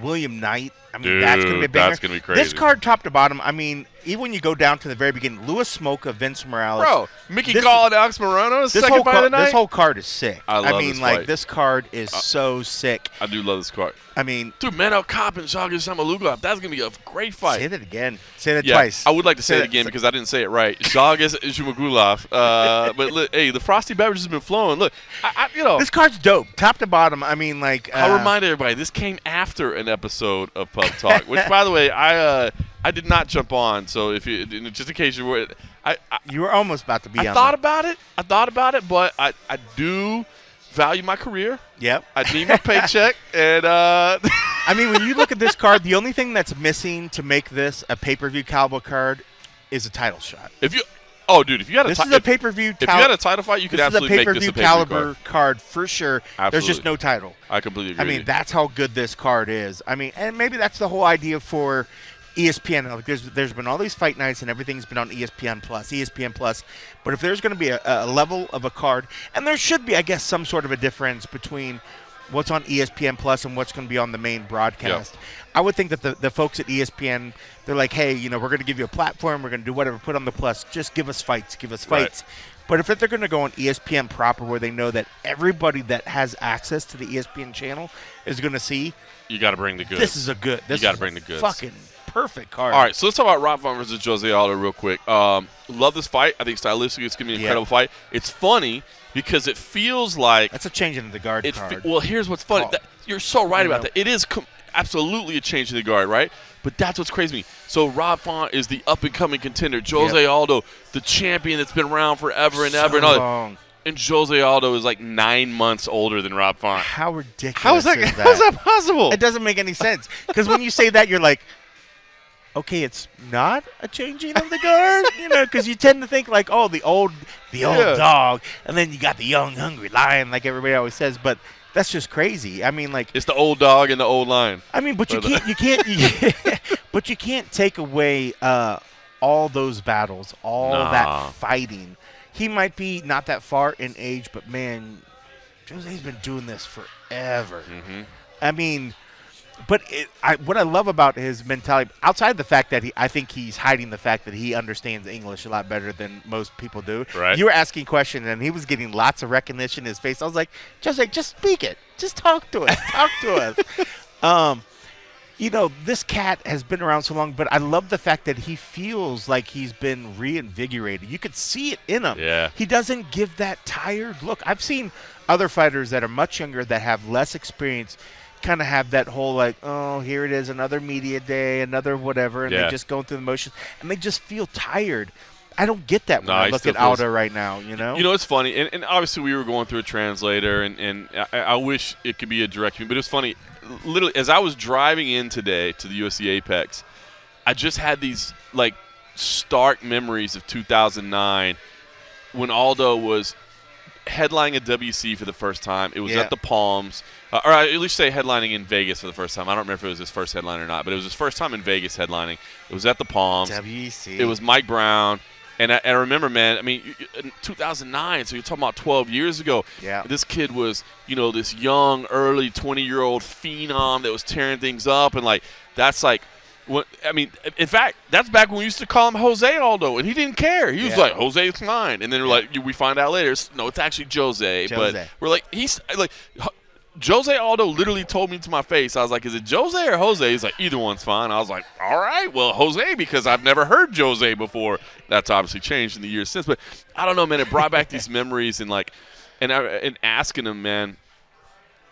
William Knight. I mean, Dude, that's going to be a banger. That's going to be crazy. This card, top to bottom, I mean, even when you go down to the very beginning, Louis Smoka, Vince Morales. Bro, Mickey Gall and Alex Morono, second fight of the night. This whole card is sick. I love mean, this like, fight. this card is so sick. I do love this card. I mean, dude, Manel Kopp and Zhalgas Samalugov, that's going to be a great fight. Say that again. Say that twice. I would like to say it again because I didn't say it right. Zhalgas Samalugov. But look, hey, the frosty beverage has been flowing. Look, this card's dope, top to bottom. I mean, like, I'll remind everybody, this came after an episode of Pub Talk, which, by the way, I did not jump on. So if you, just in case you were, you were almost about to be. I thought about it, but I do value my career. Yep. I need my paycheck, and I mean, when you look at this card, the only thing that's missing to make this a pay-per-view caliber card is a title shot. If you had this is a pay-per-view. If you had a title fight, you could absolutely make this a pay-per-view caliber card for sure. Absolutely. There's just no title. I completely agree. I mean, that's how good this card is. I mean, and maybe that's the whole idea for ESPN. Like, there's been all these fight nights and everything's been on ESPN Plus. But if there's going to be a level of a card, and there should be, I guess, some sort of a difference between what's on ESPN Plus and what's going to be on the main broadcast. I would think that the folks at ESPN, they're like, hey, we're going to give you a platform. We're going to do whatever. Put on the Plus. Just give us fights. Give us fights. Right. But if they're going to go on ESPN proper, where they know that everybody that has access to the ESPN channel is going to see, you got to bring the goods. This is a good. This you got to is bring the goods. Fucking perfect card. All right, so let's talk about Rob Font versus Jose Aldo real quick. Love this fight. I think stylistically it's going to be an incredible fight. It's funny because it feels like that's a change in the guard card. Well, here's what's funny. You're so right about that. It is absolutely a change in the guard, right? But that's what's crazy to me. So Rob Font is the up-and-coming contender. Jose Aldo, the champion that's been around forever and ever. And all. And Jose Aldo is like 9 months older than Rob Font. How ridiculous How is that possible? It doesn't make any sense. Because when you say that, you're like, okay, it's not a changing of the guard, because you tend to think like, oh, the old dog, and then you got the young, hungry lion, like everybody always says. But that's just crazy. I mean, like, it's the old dog and the old lion. I mean, but you can't, but you can't take away all those battles, that fighting. He might be not that far in age, but man, Jose's been doing this forever. Mm-hmm. I mean, but what I love about his mentality, outside the fact that I think he's hiding the fact that he understands English a lot better than most people do. Right. You were asking questions, and he was getting lots of recognition in his face. I was like, Jose, just speak it. Just talk to us. Talk to us. This cat has been around so long, but I love the fact that he feels like he's been reinvigorated. You could see it in him. Yeah. He doesn't give that tired look. I've seen other fighters that are much younger that have less experience kind of have that whole like, oh, here it is, another media day, another whatever, and they're just going through the motions, and they just feel tired. I don't get that when I look at Alder right now, It's funny, and obviously we were going through a translator, and I wish it could be a direct, but it's funny. Literally, as I was driving in today to the UFC Apex, I just had these like stark memories of 2009 when Aldo was headlining a WC for the first time. It was at the Palms, or I at least say headlining in Vegas for the first time. I don't remember if it was his first headline or not, but it was his first time in Vegas headlining. It was at the Palms. WC. It was Mike Brown. And I remember, man, I mean, in 2009, so you're talking about 12 years ago. Yeah. This kid was, this young, early 20-year-old phenom that was tearing things up. And, like, that's like, in fact, that's back when we used to call him Jose Aldo, and he didn't care. He was like, Jose's mine. And then we're like, we find out later, no, it's actually Jose. But we're like, he's like, Jose Aldo literally told me to my face, I was like, is it Jose or Jose? He's like, either one's fine. I was like, all right, well, Jose, because I've never heard Jose before. That's obviously changed in the years since. But I don't know, man, it brought back these memories and, like, and asking him, man,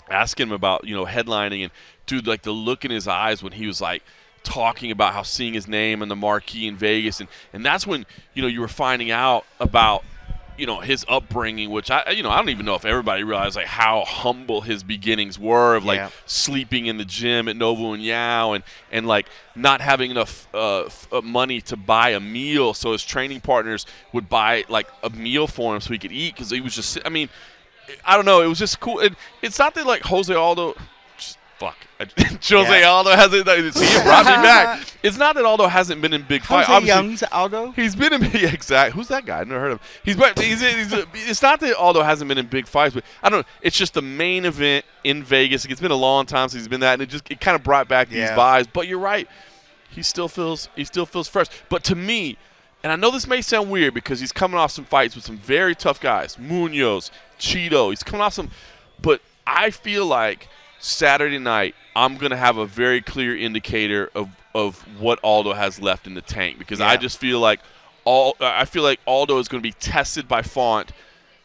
asking him about, headlining. And, dude, like, the look in his eyes when he was, like, talking about how seeing his name in the marquee in Vegas. And that's when, you were finding out about, his upbringing, which I don't even know if everybody realized like how humble his beginnings were of like sleeping in the gym at Novo and Yao and like not having enough money to buy a meal, so his training partners would buy like a meal for him so he could eat because he was just, I mean, I don't know, it was just cool. It's not that like Jose Aldo. Jose Aldo hasn't. See, it brought me back. It's not that Aldo hasn't been in big fights. Jose Young's Aldo. He's been in exactly. Who's that guy? I never heard of him. It's not that Aldo hasn't been in big fights, but I don't know. It's just the main event in Vegas. It's been a long time since he's been that, and it kind of brought back these vibes. But you're right. He still feels fresh. But to me, and I know this may sound weird because he's coming off some fights with some very tough guys, Munoz, Cheeto. He's coming off some, but I feel like Saturday night, I'm going to have a very clear indicator of what Aldo has left in the tank because I just feel like Aldo is going to be tested by Font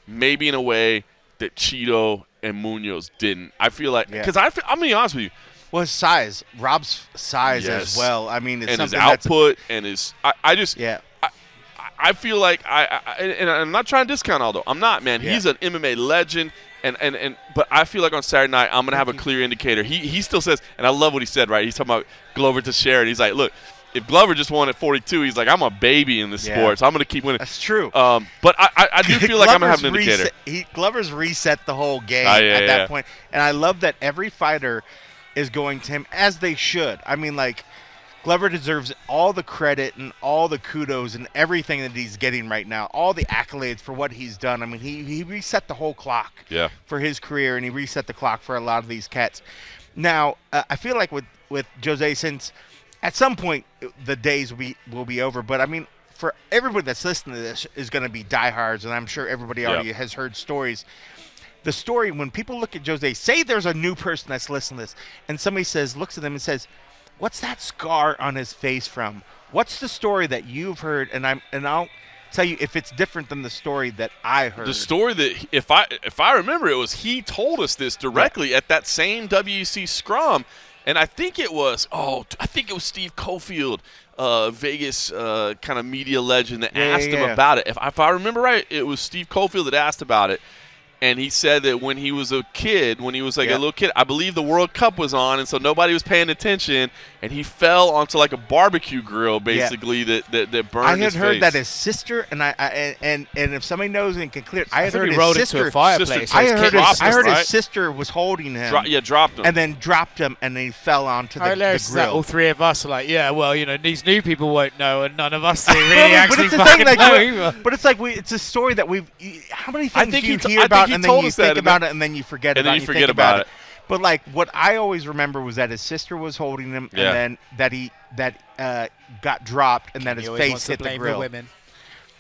maybe in a way that Cheeto and Munoz didn't. I feel like because I'm going to be honest with you. Well, his size, Rob's size as well. I mean, it's and his something output and his I feel like and I'm not trying to discount Aldo. I'm not, man. He's an MMA legend. But I feel like on Saturday night I'm gonna have a clear indicator. He still says, and I love what he said. Right, he's talking about Glover Teixeira. He's like, look, if Glover just won at 42, he's like, I'm a baby in this sport, so I'm gonna keep winning. That's true. But I do feel like I'm gonna have an indicator. Glover's reset the whole game at that point, and I love that every fighter is going to him as they should. I mean, like Glover deserves all the credit and all the kudos and everything that he's getting right now, all the accolades for what he's done. I mean, he reset the whole clock for his career, and he reset the clock for a lot of these cats. Now, I feel like with Jose, since at some point the days will be over, but I mean, for everybody that's listening to this is going to be diehards, and I'm sure everybody already has heard stories. The story, when people look at Jose, say there's a new person that's listening to this, and somebody looks at them and says, "What's that scar on his face from? What's the story that you've heard?" And I'll tell you if it's different than the story that I heard. The story that, if I remember, it was he told us this directly at that same WEC scrum, and I think it was Steve Cofield, Vegas kind of media legend that asked him about it. If I remember right, it was Steve Cofield that asked about it. And he said that when he was a kid, when he was like a little kid, I believe the World Cup was on, and so nobody was paying attention, and he fell onto like a barbecue grill, basically, that burned his face. I had heard that his sister, and if somebody knows and can clear it, I had heard his sister. Into a fireplace. I heard his sister was holding him. Dropped him. And then dropped him, and then he fell onto the grill. All three of us are like, these new people won't know, and none of us really actually fucking know. But it's like it's a story that how many things do you hear about? And then you think about it, and then you forget about it. And then you forget about it. But like what I always remember was that his sister was holding him, and then that he got dropped, and then his face hit the grill. Women.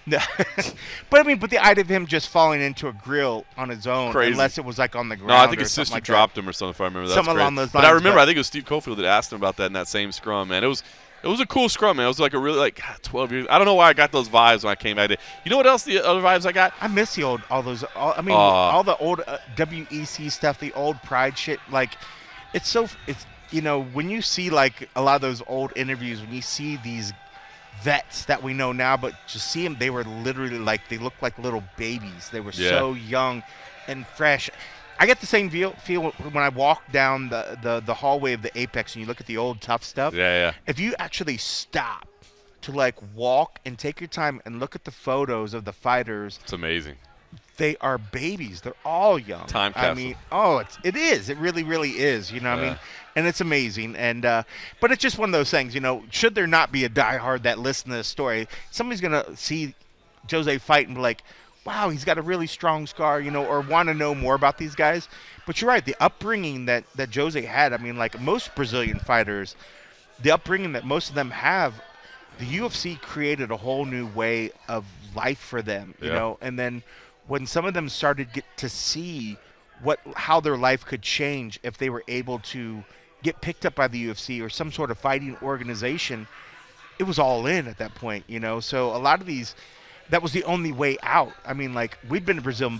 But the idea of him just falling into a grill on his own, unless it was like on the ground. No, I think his sister sister dropped him or something. If I remember, that's along those lines. But I remember, I think it was Steve Cofield that asked him about that in that same scrum, man. It was a cool scrum, man. It was like a really 12 years. I don't know why I got those vibes when I came back. You know what else? The other vibes I got. I miss all the old WEC stuff, the old Pride shit. Like, it's when you see like a lot of those old interviews, when you see these vets that we know now, but just see them, they were literally like they looked like little babies. They were so young and fresh. I get the same feel when I walk down the hallway of the Apex and you look at the old tough stuff. Yeah. If you actually stop to like walk and take your time and look at the photos of the fighters, it's amazing. They are babies. They're all young. Time capsule. I mean, it is. It really, really is. You know what I mean? And it's amazing. And but it's just one of those things. Should there not be a diehard that listens to this story, somebody's gonna see Jose fight and be like, wow, he's got a really strong scar, or want to know more about these guys. But you're right, the upbringing that Jose had, I mean, like most Brazilian fighters, the upbringing that most of them have, the UFC created a whole new way of life for them, you know. And then when some of them started to see how their life could change if they were able to get picked up by the UFC or some sort of fighting organization, it was all in at that point, So a lot of these, that was the only way out. I mean, like, we've been to Brazil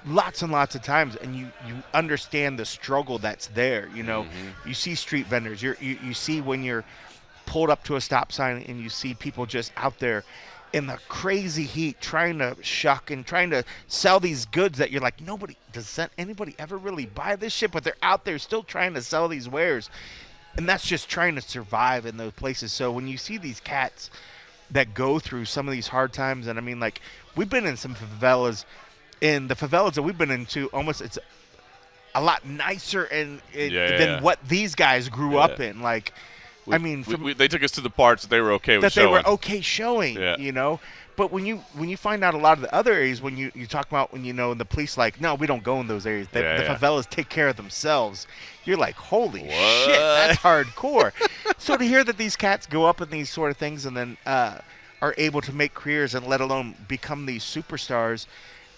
lots and lots of times, and you understand the struggle that's there, You see street vendors. You see when you're pulled up to a stop sign and you see people just out there in the crazy heat trying to shuck and trying to sell these goods that you're like, does anybody ever really buy this shit? But they're out there still trying to sell these wares. And that's just trying to survive in those places. So when you see these cats that go through some of these hard times, and I mean, like, we've been in some favelas. In the favelas that we've been into, it's a lot nicer than what these guys grew up in. Like, they took us to the parts that they were okay with showing. They were okay showing, But when you find out a lot of the other areas, when you talk about when the police like, no, we don't go in those areas. The favelas take care of themselves. You're like, holy shit, that's hardcore. So to hear that these cats go up in these sort of things and then are able to make careers and let alone become these superstars,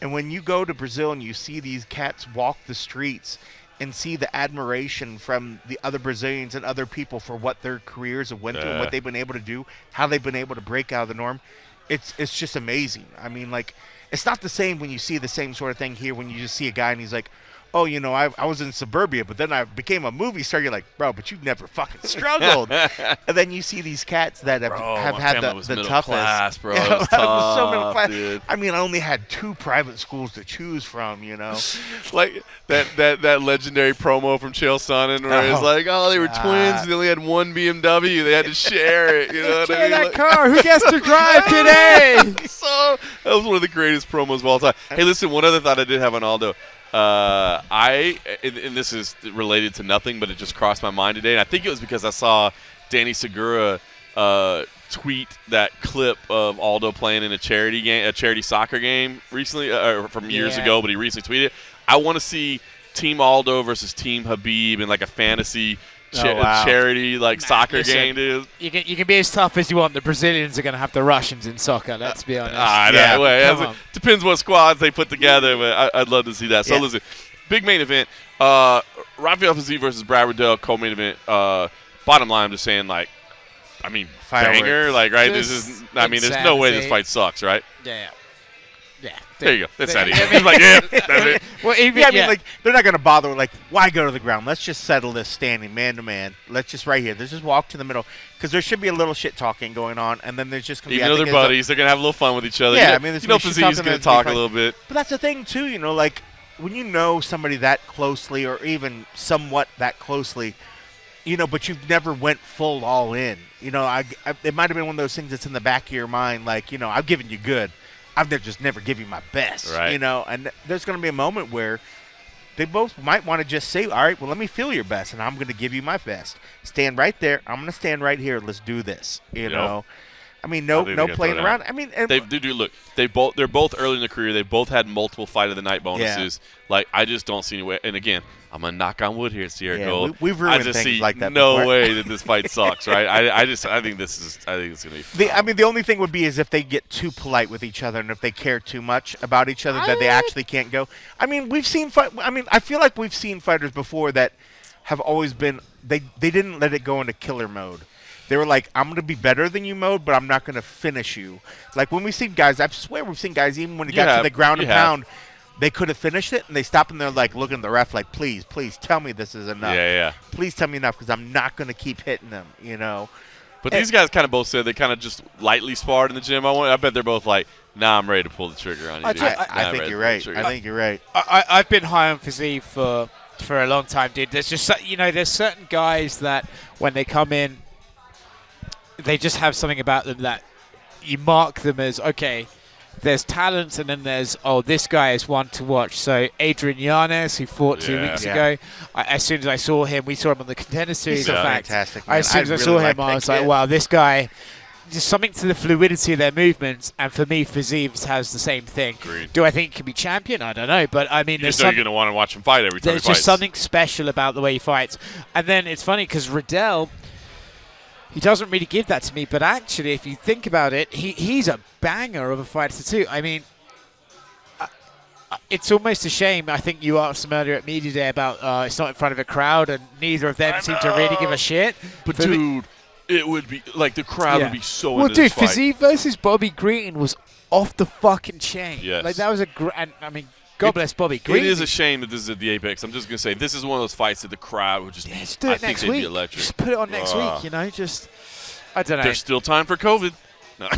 and when you go to Brazil and you see these cats walk the streets and see the admiration from the other Brazilians and other people for what their careers have went through and what they've been able to do, how they've been able to break out of the norm, it's just amazing. I mean, like, it's not the same when you see the same sort of thing here when you just see a guy and he's like, oh, I was in suburbia, but then I became a movie star. You're like, bro, but you've never fucking struggled. And then you see these cats that have had the toughest. Class, bro. It was so middle class. Dude. I mean, I only had 2 private schools to choose from, Like that legendary promo from Chael Sonnen where it's like, oh, they were twins and they only had one BMW. They had to share it. You know what I mean? That car. Who gets to drive today? So that was one of the greatest promos of all time. Hey, listen, one other thought I did have on Aldo. And this is related to nothing, but it just crossed my mind today. And I think it was because I saw Danny Segura tweet that clip of Aldo playing in a charity soccer game recently, from years ago, but he recently tweeted. I want to see Team Aldo versus Team Habib in like a fantasy charity soccer game, dude. You can be as tough as you want. The Brazilians are going to have the Russians in soccer. Let's be honest. Depends what squads they put together, but I'd love to see that. So listen, big main event. Rafael Fiziev versus Brad Riddell, co-main event. Bottom line, I'm just saying, banger, right? There's no way this fight sucks, right? Yeah. There you go. That's that easy. That's it. Well, they're not going to bother. Why go to the ground? Let's just settle this standing man to man. Let's just right here. Let's just walk to the middle because there should be a little shit talking going on, and then there's just going to be. Even though they're buddies, they're going to have a little fun with each other. Yeah, Fiziev's going to talk a little bit. But that's the thing too. When you know somebody that closely, or even somewhat that closely, but you've never went full all in. It might have been one of those things that's in the back of your mind, I've given you good. I've just never give you my best, right. And there's going to be a moment where they both might want to just say, all right, well, let me feel your best, and I'm going to give you my best. Stand right there. I'm going to stand right here. Let's do this, know. No playing around. Look, they're both early in their career. They both had multiple fight of the night bonuses. Yeah. I just don't see any way. And again, I'm gonna knock on wood here, Sierra Gold. We've ruined things like that. No before. way that this fight sucks, right? I think it's gonna be fun. The only thing would be is if they get too polite with each other and if they care too much about each other that they actually can't go. We've seen I feel like we've seen fighters before that have always been they didn't let it go into killer mode. They were like, I'm going to be better than you mode, but I'm not going to finish you. Like when we see guys, I swear we've seen guys, even when it got to the ground and pound, they could have finished it, and they stop and they're looking at the ref please tell me this is enough. Yeah. Please tell me enough because I'm not going to keep hitting them, But these guys kind of both said they kind of just lightly sparred in the gym. I bet they're both nah, I'm ready to pull the trigger on you. I think you're right. I think you're right. I've been high on Fiziev for a long time, dude. There's just, there's certain guys that when they come in, they just have something about them that you mark them as, okay, there's talent, and then there's, this guy is one to watch. So Adrian Yanez, who fought 2 weeks ago, as soon as I saw him, we saw him on the Contender Series. He's fantastic, as soon as I saw him, I was like, wow, this guy, just something to the fluidity of their movements. And for me, Fiziev has the same thing. Agreed. Do I think he can be champion? I don't know. But you just know you're going to want to watch him fight every time he fights. There's just something special about the way he fights. And then it's funny because Riddell, he doesn't really give that to me, but actually, if you think about it, he's a banger of a fighter too. It's almost a shame. I think you asked him earlier at Media Day about it's not in front of a crowd, and neither of them seem to really give a shit. But dude, it would be the crowd would be so into this fight. Well, dude, Fiziev versus Bobby Green was off the fucking chain. Yes. That was God bless Bobby Green. It is a shame that this is at the Apex. I'm just going to say, this is one of those fights that the crowd would just do it next week. Be electric. Just put it on next week, just, I don't know. There's still time for COVID. No.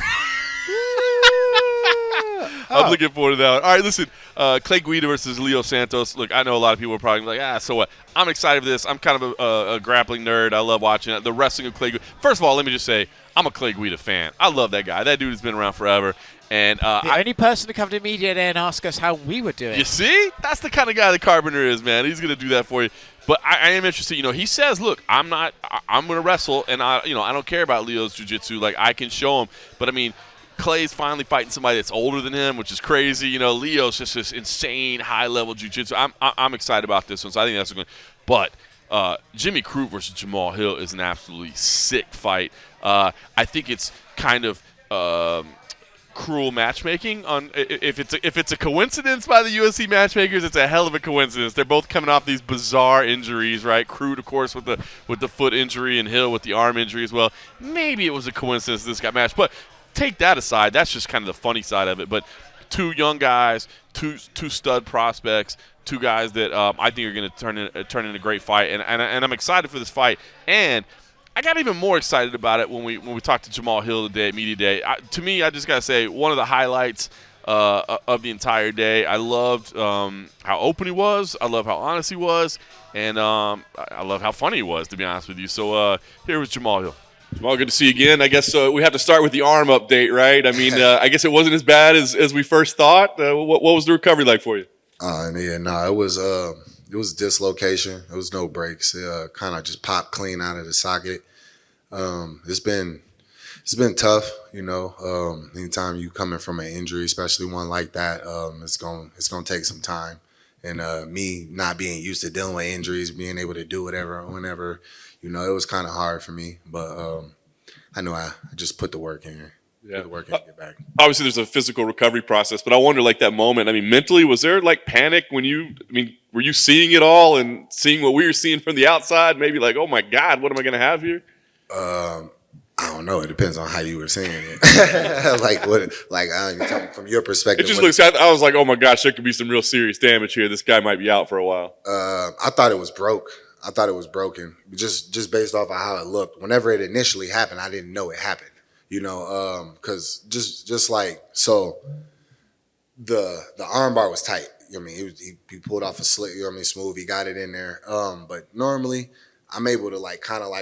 I'm looking forward to that. All right, listen, Clay Guido versus Leo Santos. Look, I know a lot of people are probably like, so what? I'm excited for this. I'm kind of a grappling nerd. I love watching it. The wrestling of Clay Guido. First of all, let me just say, I'm a Clay Guido fan. I love that guy. That dude has been around forever. And the only person to come to Media Day and ask us how we would do it. You see? That's the kind of guy that Carpenter is, man. He's going to do that for you. But I am interested. He says, look, I'm going to wrestle, and I don't care about Leo's jiu-jitsu. I can show him. But, Clay's finally fighting somebody that's older than him, which is crazy. Leo's just this insane high-level jiu-jitsu. I'm excited about this one, so I think that's going to – but Jimmy Kroot versus Jamal Hill is an absolutely sick fight. I think it's kind of cruel matchmaking on if it's a coincidence by the UFC matchmakers. It's a hell of a coincidence. They're both coming off these bizarre injuries, right? Kroot, of course, with the foot injury, and Hill with the arm injury as well. Maybe it was a coincidence this got matched, but take that aside. That's just kind of the funny side of it. But two young guys, two stud prospects, two guys that I think are going to turn in a great fight, and I'm excited for this fight. And I got even more excited about it when we talked to Jamal Hill today at Media Day. To me, I just got to say, one of the highlights of the entire day. I loved how open he was. I love how honest he was. And I love how funny he was, to be honest with you. So here was Jamal Hill. Jamal, good to see you again. I guess we have to start with the arm update, right? I guess it wasn't as bad as we first thought. What was the recovery like for you? It was dislocation. There was no breaks. It kind of just popped clean out of the socket. It's been tough, you know. Anytime you coming from an injury, especially one like that, it's gonna take some time. And me not being used to dealing with injuries, being able to do whatever, whenever, you know, it was kind of hard for me. But I know I just put the work in. Yeah. Put the work in to get back. Obviously, there's a physical recovery process, but I wonder, like, that moment. I mean, mentally, was there like panic when were you seeing it all and seeing what we were seeing from the outside? Maybe like, oh my God, what am I going to have here? I don't know. It depends on how you were saying it. You tell me from your perspective. It just looks. I was like, oh my gosh, there could be some real serious damage here. This guy might be out for a while. I thought it was broke. I thought it was broken, just based off of how it looked. Whenever it initially happened, I didn't know it happened. You know, because just like so, the armbar was tight. I mean, he pulled off a slick. You know what I mean, smooth. He got it in there. But normally, I'm able to kind of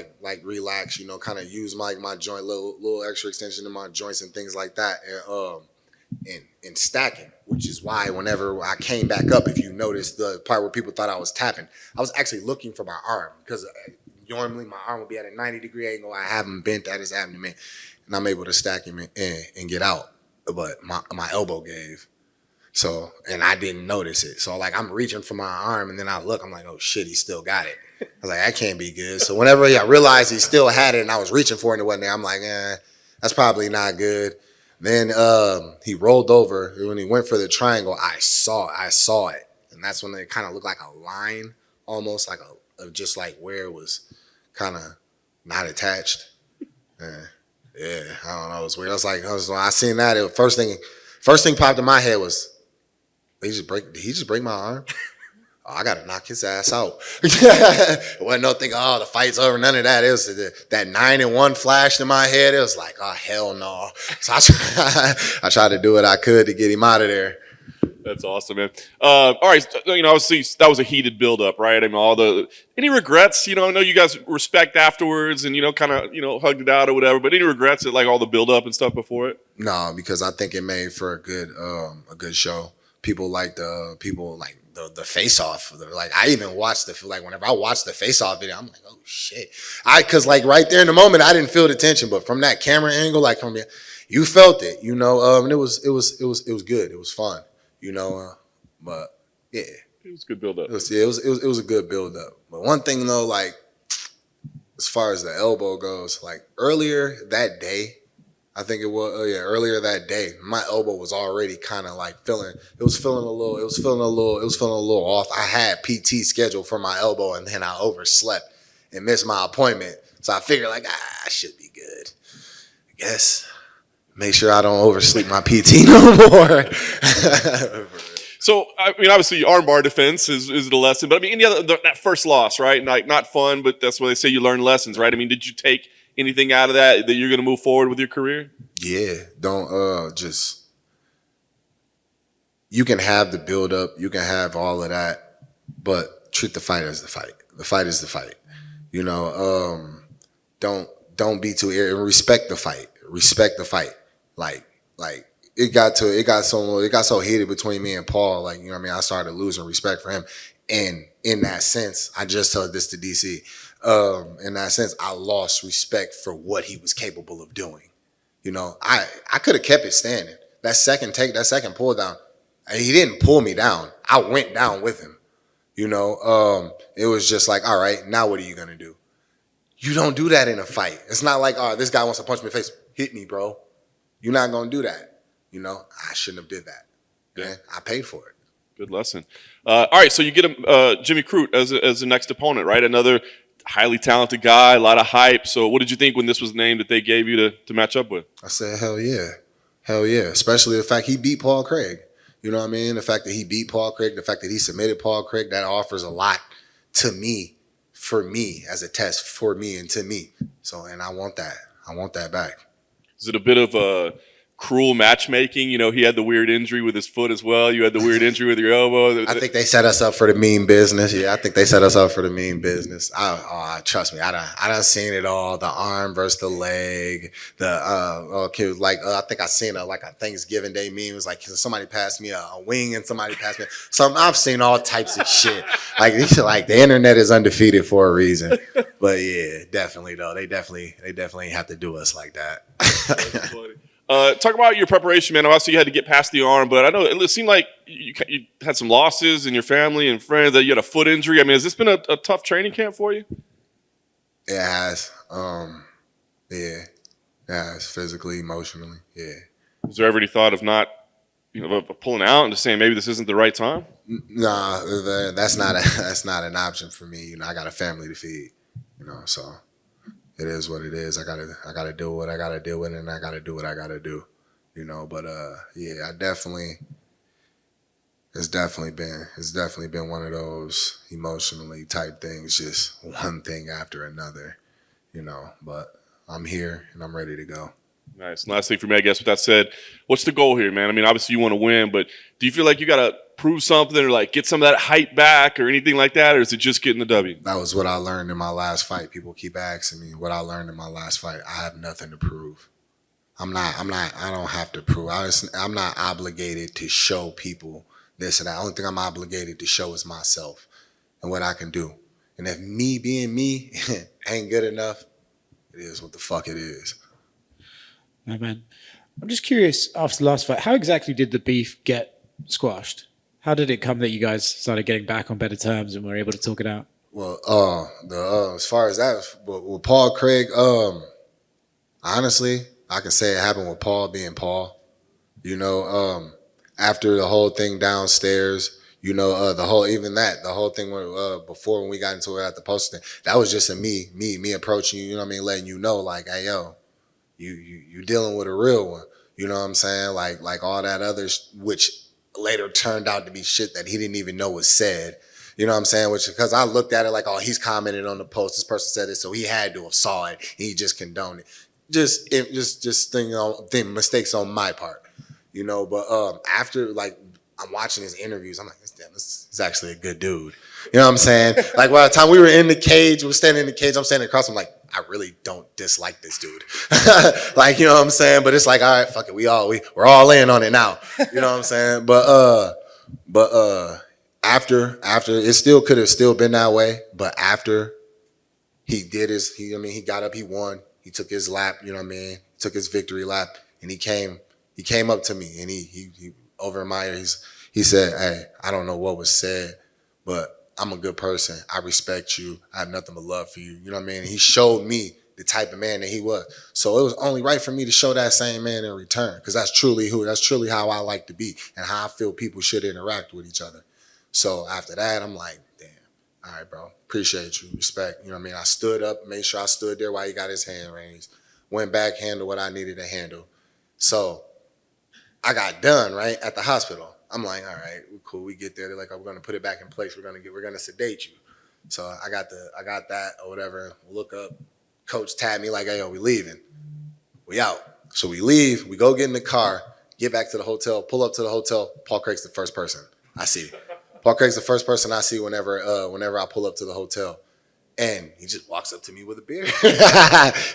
relax. You know, kind of use my joint, little extra extension in my joints and things like that, and stacking. Which is why whenever I came back up, if you notice the part where people thought I was tapping, I was actually looking for my arm because normally my arm would be at a 90-degree angle. I have him bent at his abdomen, and I'm able to stack him and get out. But my elbow gave. So, and I didn't notice it. So, I'm reaching for my arm, and then I look, I'm like, oh, shit, he still got it. I was like, that can't be good. So, whenever I realized he still had it and I was reaching for it and it wasn't there, I'm like, that's probably not good. Then he rolled over. When he went for the triangle, I saw it. And that's when it kind of looked like a line, almost like just like where it was kind of not attached. Yeah, I don't know. It was weird. When I seen that, first thing popped in my head was, did he just break my arm? Oh, I gotta knock his ass out. It wasn't no thinking, oh, the fight's over. None of that. It was that 9-1 flashed in my head. It was like, oh, hell no. So I tried to do what I could to get him out of there. That's awesome, man. All right, obviously that was a heated build-up, right? I mean, any regrets? I know you guys respect afterwards and kind of hugged it out or whatever. But any regrets at all the build-up and stuff before it? No, because I think it made for a good show. People like the face-off. I even watched whenever I watched the face-off video, I'm like, oh shit. Cause right there in the moment, I didn't feel the tension, but from that camera angle, from here, you felt it, and it was good. It was fun, but yeah. It was a good build-up. It was a good build-up. But one thing though, as far as the elbow goes, earlier that day, I think it was earlier that day, my elbow was already kind of feeling a little off. I had PT scheduled for my elbow, and then I overslept and missed my appointment. So I figured I should be good. I guess make sure I don't oversleep my PT no more. So, I mean, obviously, armbar defense is the lesson. But, I mean, any other that first loss, right? Not fun, but that's why they say you learn lessons, right? I mean, did you take anything out of that you're going to move forward with your career? Yeah. Don't you can have the build-up. You can have all of that. But treat the fight as the fight. The fight is the fight. Don't be too irritated. Respect the fight. Respect the fight. It got so heated between me and Paul. I started losing respect for him. And in that sense, I just told this to DC. In that sense, I lost respect for what he was capable of doing. I could have kept it standing. That second pull down, he didn't pull me down. I went down with him. It was just all right, now what are you gonna do? You don't do that in a fight. It's not this guy wants to punch me in the face. Hit me, bro. You're not gonna do that. I shouldn't have did that. Yeah. I paid for it. Good lesson. All right, so you get Jimmy Kroot as the next opponent, right? Another highly talented guy, a lot of hype. So what did you think when this was named that they gave you to match up with? I said, hell yeah. Hell yeah. Especially the fact he beat Paul Craig. You know what I mean? The fact that he beat Paul Craig, the fact that he submitted Paul Craig, that offers a lot to me, for me, as a test for me and to me. So, and I want that. I want that back. Is it a bit of cruel matchmaking. You know, he had the weird injury with his foot as well. You had the weird injury with your elbow. I think they set us up for the mean business. Yeah, I think they set us up for the mean business. Trust me, I done seen it all. The arm versus the leg. I think I seen a Thanksgiving Day meme. It was like somebody passed me a wing and somebody passed me some. I've seen all types of shit. Like the internet is undefeated for a reason. But yeah, definitely though. They definitely have to do us like that. That's funny. Talk about your preparation, man. Obviously, you had to get past the arm, but I know it seemed like you had some losses in your family and friends. That you had a foot injury. I mean, has this been a tough training camp for you? It has. Yeah, physically, emotionally. Yeah. Was there ever any thought of not, of pulling out and just saying maybe this isn't the right time? Nah, that's not an option for me. I got a family to feed. So. It is what it is. I gotta do what I gotta do, and I gotta do what I gotta do, But yeah, it's definitely been one of those emotionally type things, just one thing after another, But I'm here and I'm ready to go. Nice. And last thing for me, I guess, with that said, what's the goal here, man? I mean, obviously you want to win, but do you feel like you got to prove something or like get some of that hype back or anything like that? Or is it just getting the W? That was what I learned in my last fight. People keep asking me what I learned in my last fight. I have nothing to prove. I don't have to prove. I'm not obligated to show people this and that. The only thing I'm obligated to show is myself and what I can do. And if me being me ain't good enough, it is what the fuck it is. No, man. I'm just curious, after the last fight, how exactly did the beef get squashed? How did it come that you guys started getting back on better terms and were able to talk it out? Well, as far as that, with Paul Craig, honestly, I can say it happened with Paul being Paul. After the whole thing downstairs, the whole thing before when we got into it at the post, that was just me approaching you, letting you know, like, hey, yo, you dealing with a real one. You know what I'm saying? Like all that other, which later turned out to be shit that he didn't even know was said. You know what I'm saying? Which, because I looked at it like, oh, he's commented on the post. This person said it, so he had to have saw it. He just condoned it. Just mistakes on my part. But after, like, I'm watching his interviews, I'm like, damn, this is actually a good dude. You know what I'm saying? Like, by the time we were in the cage, we were standing in the cage, I'm standing across, I'm like, I really don't dislike this dude. Like, you know what I'm saying? But it's like, all right, fuck it, we're all in on it now. You know what I'm saying? But after it still could have still been that way. But after he did he got up, he won, he took his lap, you know what I mean? He took his victory lap, and he came up to me, and he over in my ear, he said, hey, I don't know what was said, but I'm a good person. I respect you. I have nothing but love for you. You know what I mean? And he showed me the type of man that he was. So it was only right for me to show that same man in return, because that's truly how I like to be and how I feel people should interact with each other. So after that, I'm like, damn, all right, bro, appreciate you, respect. You know what I mean? I stood up, made sure I stood there while he got his hand raised, went back, handled what I needed to handle. So I got done, right, at the hospital. I'm like, all right, cool. We get there. They're like, oh, we're gonna put it back in place. We're gonna sedate you. So I got that or whatever. Look up. Coach tapped me like, hey, yo, we leaving. We out. So we leave. We go get in the car. Get back to the hotel. Pull up to the hotel. Paul Craig's the first person I see. Paul Craig's the first person I see whenever I pull up to the hotel. And he just walks up to me with a beer.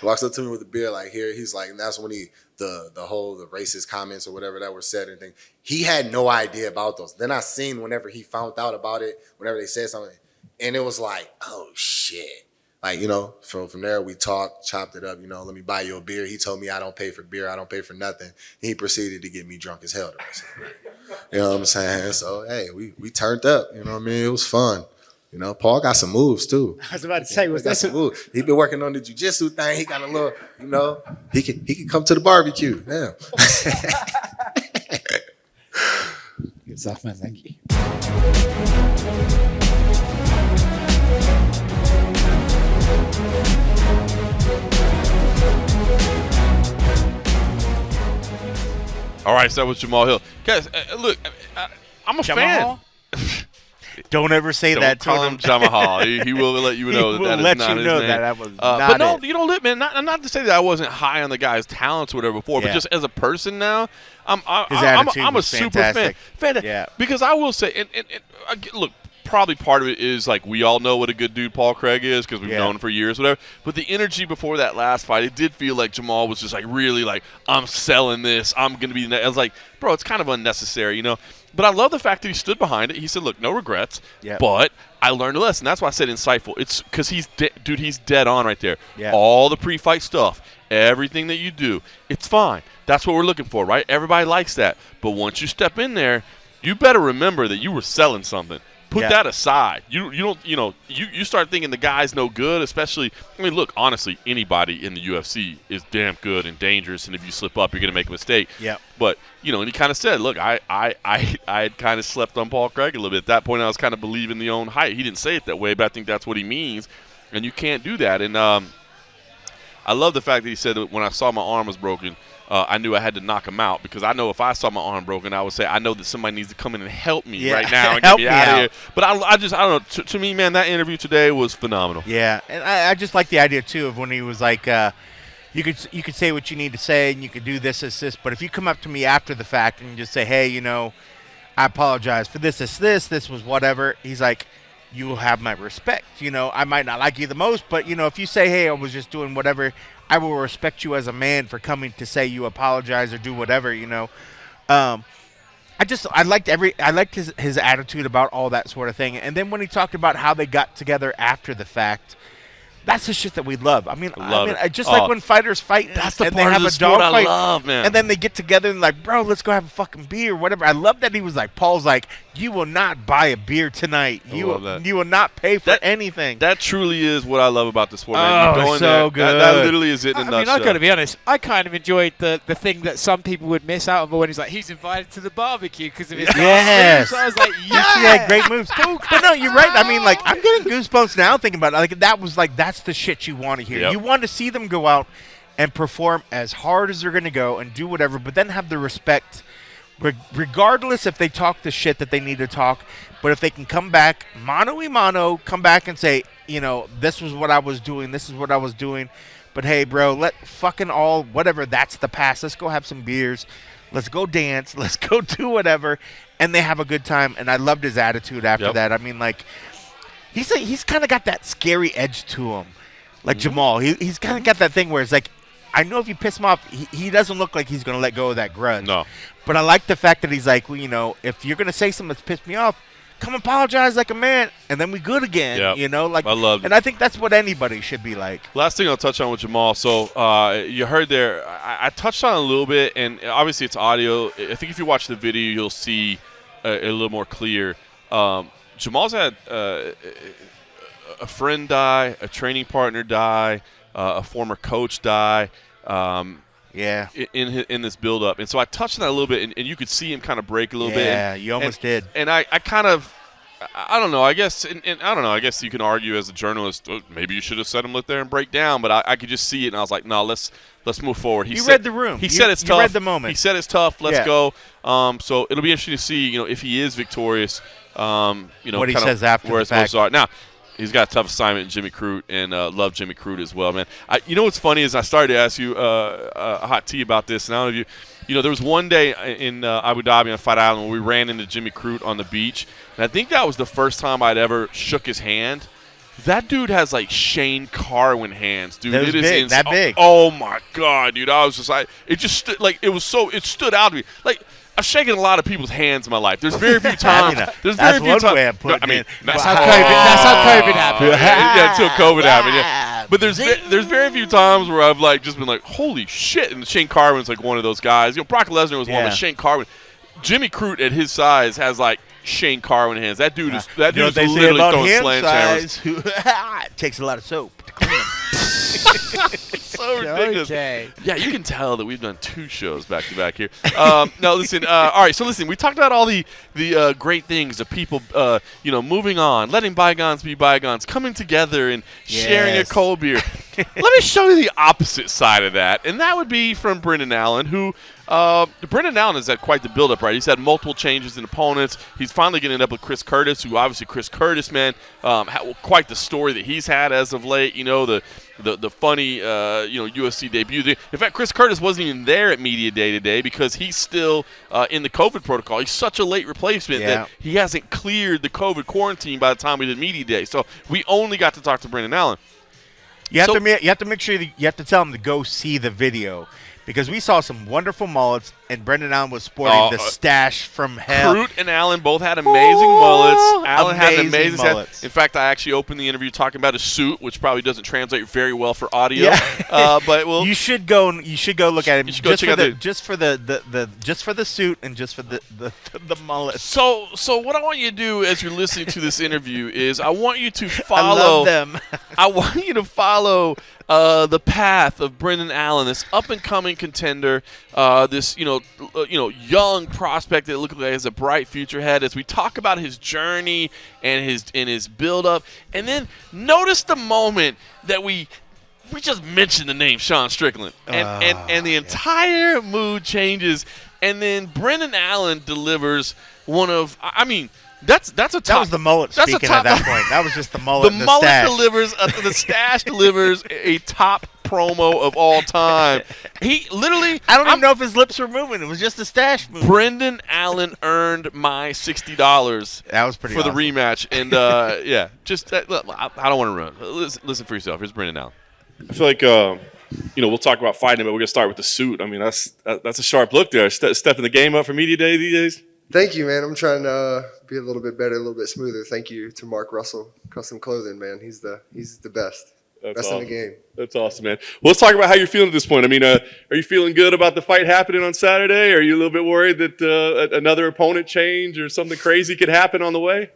Walks up to me with a beer like here. He's like, and that's when the racist comments or whatever that were said and things. He had no idea about those. Then I seen whenever he found out about it, whenever they said something, and it was like, oh shit. Like, from there we talked, chopped it up, let me buy you a beer. He told me I don't pay for beer, I don't pay for nothing. He proceeded to get me drunk as hell the rest of the night. You know what I'm saying? So hey, we turned up, you know what I mean? It was fun. Paul got some moves too. I was about to say, was that some moves? He been working on the jiu-jitsu thing. He got a little, he can come to the barbecue. Damn. Good stuff, man. Thank you. All right, so that was Jamal Hill. Guys, look, I'm a Jamahal? fan. Don't ever say Don't that to call him. him Jamahal. He will let you know He will that let is not you his know name. that was But not no, it. you know, man, not to say that I wasn't high on the guy's talents or whatever before, but Yeah. just as a person now, His I'm attitude a was super fantastic. fan. Yeah. Because I will say, and look, probably part of it is like we all know what a good dude Paul Craig is because we've known him for years, whatever. But the energy before that last fight, it did feel like Jamal was just like really like, I'm selling this. I'm going to be. I was like, bro, it's kind of unnecessary, you know. But I love the fact that he stood behind it. He said, look, no regrets. Yep. But I learned a lesson. That's why I said insightful. It's because he's dead on right there. Yeah. All the pre-fight stuff, everything that you do, it's fine. That's what we're looking for, right? Everybody likes that. But once you step in there, you better remember that you were selling something. Put that aside. You don't, you know, you start thinking the guy's no good, especially, I mean, look, honestly, anybody in the UFC is damn good and dangerous, and if you slip up, you're going to make a mistake. Yeah. But, you know, and he kind of said, look, I had kind of slept on Paul Craig a little bit. At that point, I was kind of believing the own hype. He didn't say it that way, but I think that's what he means, and you can't do that. And I love the fact that he said that when I saw my arm was broken, I knew I had to knock him out because I know if I saw my arm broken, I would say, I know that somebody needs to come in and help me right now and get me out of here. But I don't know. To me, man, that interview today was phenomenal. Yeah, and I just like the idea too of when he was like, you could say what you need to say and you could do this, but if you come up to me after the fact and just say, hey, you know, I apologize for this was whatever. He's like, you will have my respect. You know, I might not like you the most, but you know, if you say, hey, I was just doing whatever, I will respect you as a man for coming to say you apologize or do whatever, you know. I liked his attitude about all that sort of thing. And then when he talked about how they got together after the fact, that's the shit that we love. I mean, just like when fighters fight That's the and part they have of the a sport dog I fight, love, man. and then they get together and like, bro, let's go have a fucking beer, whatever. I love that he was like, Paul's like, you will not buy a beer tonight. You will not pay for anything. That truly is what I love about the sport, man. You go in so there, good. That literally is it in a I mean, nutshell. I've got to be honest. I kind of enjoyed the thing that some people would miss out on, but when he's like, he's invited to the barbecue because of his Yes. moves. I was like, He had great moves. But no, you're right. I mean, like, I'm getting goosebumps now thinking about it. Like, that was like, that's the shit you want to hear. Yep. You want to see them go out and perform as hard as they're going to go and do whatever, but then have the respect, regardless if they talk the shit that they need to talk. But if they can come back mano a mano, come back and say, you know, this was what I was doing, this is what I was doing. But hey, bro, let fucking all, whatever, that's the past. Let's go have some beers. Let's go dance. Let's go do whatever. And they have a good time. And I loved his attitude after that. I mean, like, he's kind of got that scary edge to him. Like Jamal. He's kind of got that thing where it's like, I know if you piss him off, he doesn't look like he's going to let go of that grudge. No. But I like the fact that he's like, well, you know, if you're going to say something that's pissed me off, come apologize like a man, and then we good again. Yep. You know, like, I love it. and I think that's what anybody should be like. Last thing I'll touch on with Jamal. So you heard there, I touched on it a little bit, and obviously it's audio. I think if you watch the video, you'll see a little more clear. Jamal's had a friend die, a training partner die, a former coach die. In this build-up. And so I touched on that a little bit, and you could see him kind of break a little bit. Yeah, you almost did. And I kind of, I don't know, I guess, and I don't know, I guess you can argue as a journalist, maybe you should have set him let there and break down, but I could just see it, and I was like, no, let's move forward. You read the room. He said it's tough. You read the moment. He said it's tough. Let's go. So it'll be interesting to see, you know, if he is victorious, you know, what he kind says of after where the his motives fact. are. Now, he's got a tough assignment in Jimmy Kroot, and love Jimmy Kroot as well, man. You know what's funny is I started to ask you a hot tea about this, and I don't know if you know, there was one day in Abu Dhabi on Fight Island where we ran into Jimmy Kroot on the beach, and I think that was the first time I'd ever shook his hand. That dude has like Shane Carwin hands, dude. That was big, that big. Oh my god, dude! I was just like, it just it stood out to me. Like, I've shaken a lot of people's hands in my life. There's very few times. There's very few times. Way of putting it. That's how COVID happened. Yeah, until COVID happened. Yeah. But there's very few times where I've like just been like, holy shit! And Shane Carwin's like one of those guys. You know, Brock Lesnar was one, but Shane Carwin, Jimmy Kroot at his size has like Shane Carwin hands. That dude is literally throwing sledgehammers. It takes a lot of soap to clean him. So ridiculous. Okay. Yeah, you can tell that we've done 2 shows back to back here. No, listen. All right, so listen. We talked about all the great things of people, you know, moving on, letting bygones be bygones, coming together and sharing a cold beer. Let me show you the opposite side of that, and that would be from Brendan Allen, who Brendan Allen has had quite the build-up, right? He's had multiple changes in opponents. He's finally getting up with Chris Curtis, who obviously Chris Curtis, man, quite the story that he's had as of late. You know, the funny UFC debut. In fact, Chris Curtis wasn't even there at media day today because he's still in the COVID protocol. He's such a late replacement that he hasn't cleared the COVID quarantine by the time we did media day. So we only got to talk to Brendan Allen. You have to make sure you have to tell him to go see the video because we saw some wonderful mullets, and Brendan Allen was sporting the stash from hell. Kroot and Allen both had amazing mullets. Allen had an amazing mullets. In fact, I actually opened the interview talking about his suit, which probably doesn't translate very well for audio. Yeah. But you should go look at him. You should go check out just for the suit and just for the mullet. So what I want you to do as you're listening to this interview is I want you to follow. I love them. I want you to follow the path of Brendan Allen, this up and coming contender, this young prospect that looks like has a bright future ahead. As we talk about his journey and his build up, and then notice the moment that we just mentioned the name Sean Strickland, and the entire mood changes, and then Brendan Allen delivers one of That's a top. That was the mullet speaking at that point. That was just the mullet. The mullet stash. delivers. The stash delivers a top promo of all time. He literally. I don't even know if his lips were moving. It was just the stash moving. Brendan Allen earned my $60. That was pretty for awesome. the rematch, and just look, I don't want to run. Listen for yourself. Here's Brendan Allen. I feel like we'll talk about fighting, but we're gonna start with the suit. I mean, that's a sharp look there. Stepping the game up for media day these days. Thank you, man. I'm trying to be a little bit better, a little bit smoother. Thank you to Mark Russell, Custom Clothing, man. He's the best. That's best awesome. in the game. That's awesome, man. Well, let's talk about how you're feeling at this point. I mean, are you feeling good about the fight happening on Saturday? Are you a little bit worried that another opponent change or something crazy could happen on the way?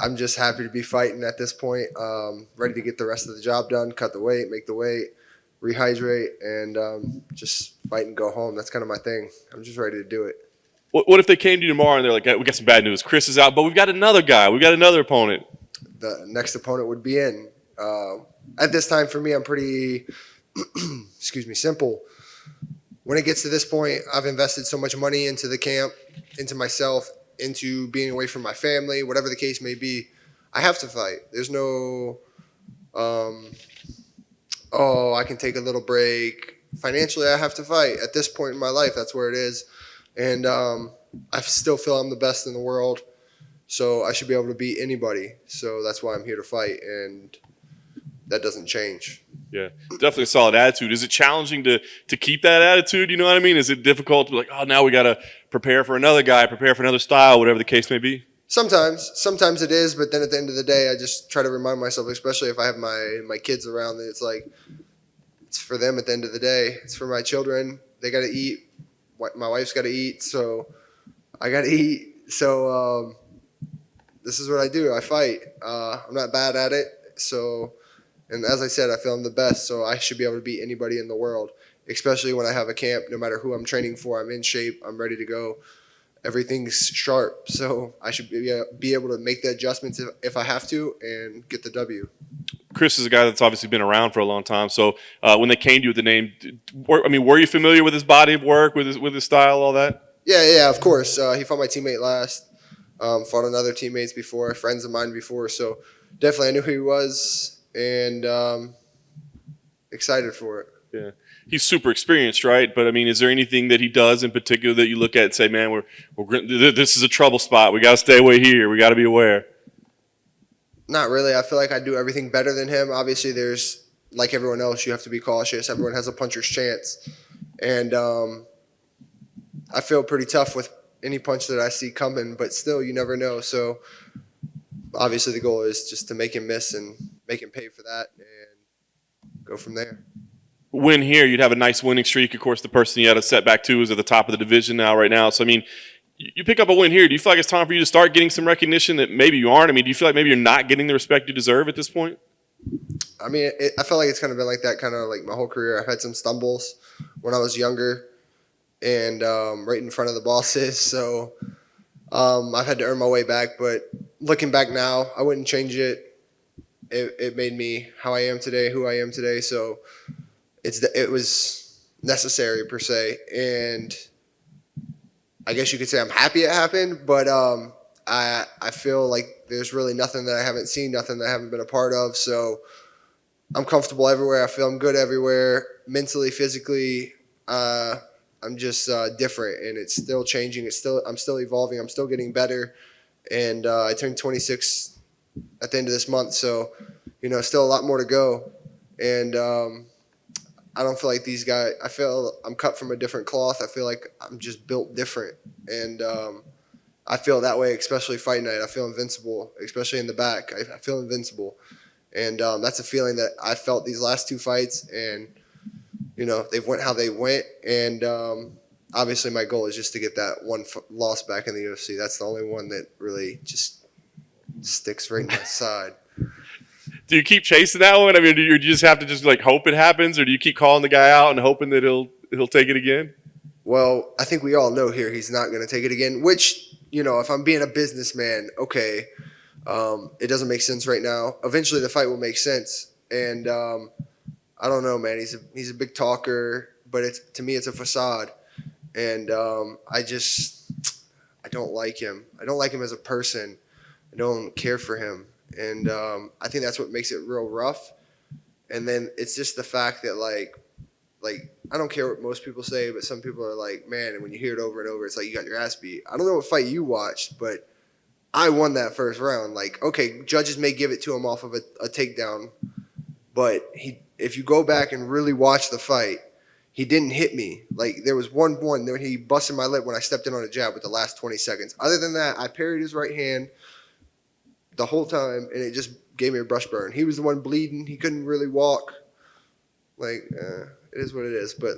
I'm just happy to be fighting at this point. Ready to get the rest of the job done, cut the weight, make the weight, rehydrate, and just fight and go home. That's kind of my thing. I'm just ready to do it. What if they came to you tomorrow and they're like, we got some bad news. Chris is out, but we've got another guy. We've got another opponent. The next opponent would be in. At this time, for me, I'm pretty, simple. When it gets to this point, I've invested so much money into the camp, into myself, into being away from my family, whatever the case may be. I have to fight. There's no, I can take a little break. Financially, I have to fight. At this point in my life, that's where it is. And I still feel I'm the best in the world, so I should be able to beat anybody. So that's why I'm here to fight, and that doesn't change. Yeah, definitely a solid attitude. Is it challenging to keep that attitude? You know what I mean? Is it difficult to be like, oh, now we got to prepare for another guy, prepare for another style, whatever the case may be? Sometimes it is, but then at the end of the day, I just try to remind myself, especially if I have my kids around, that it's like it's for them at the end of the day. It's for my children. They got to eat. My wife's got to eat, so I got to eat. So this is what I do. I fight. I'm not bad at it. So, and as I said, I feel I'm the best, so I should be able to beat anybody in the world, especially when I have a camp. No matter who I'm training for, I'm in shape. I'm ready to go. Everything's sharp, so I should be able to make the adjustments if I have to and get the W. Chris is a guy that's obviously been around for a long time. So when they came to you with the name, were you familiar with his body of work, with his style, all that? Yeah, of course. He fought my teammate last, fought another teammates before, friends of mine before. So definitely I knew who he was and excited for it. Yeah. He's super experienced, right? But, I mean, is there anything that he does in particular that you look at and say, man, this is a trouble spot. We got to stay away here. We got to be aware. Not really. I feel like I do everything better than him. Obviously, there's, like everyone else, you have to be cautious. Everyone has a puncher's chance. And I feel pretty tough with any punch that I see coming, but still, you never know. So, obviously, the goal is just to make him miss and make him pay for that and go from there. Win here, you'd have a nice winning streak. Of course, the person you had a setback to is at the top of the division right now. So, I mean, you pick up a win here. Do you feel like it's time for you to start getting some recognition that maybe you aren't? I mean, do you feel like maybe you're not getting the respect you deserve at this point? I mean, I feel like it's kind of been like that kind of like my whole career. I've had some stumbles when I was younger and right in front of the bosses. So I've had to earn my way back. But looking back now, I wouldn't change it. it made me how I am today, who I am today. So it was necessary per se, and I guess you could say I'm happy it happened. But I feel like there's really nothing that I haven't seen, nothing that I haven't been a part of. So I'm comfortable everywhere. I feel I'm good everywhere, mentally, physically. I'm just different, and it's still changing. I'm still evolving. I'm still getting better, and I turned 26 at the end of this month. So, still a lot more to go, and I don't feel like these guys. I feel I'm cut from a different cloth. I feel like I'm just built different, and I feel that way, especially fight night. I feel invincible, especially in the back. I feel invincible, and that's a feeling that I felt these last two fights, and they've went how they went, and obviously my goal is just to get that one loss back in the UFC. That's the only one that really just sticks right in my side. Do you keep chasing that one? I mean, do you just have to just like hope it happens, or do you keep calling the guy out and hoping that he'll take it again? Well, I think we all know here he's not going to take it again, which, if I'm being a businessman, okay, it doesn't make sense right now. Eventually the fight will make sense, and I don't know, man. He's a big talker, but to me it's a facade, and I don't like him. I don't like him as a person. I don't care for him, and I think that's what makes it real rough. And then it's just the fact that like I don't care what most people say, but some people are like, man, and when you hear it over and over, it's like you got your ass beat. I don't know what fight you watched, but I won that first round. Like, okay, judges may give it to him off of a takedown, but if you go back and really watch the fight, he didn't hit me. Like, there was one when he busted my lip when I stepped in on a jab with the last 20 seconds. Other than that, I parried his right hand the whole time, and it just gave me a brush burn. He was the one bleeding. He couldn't really walk. Like, it is what it is. But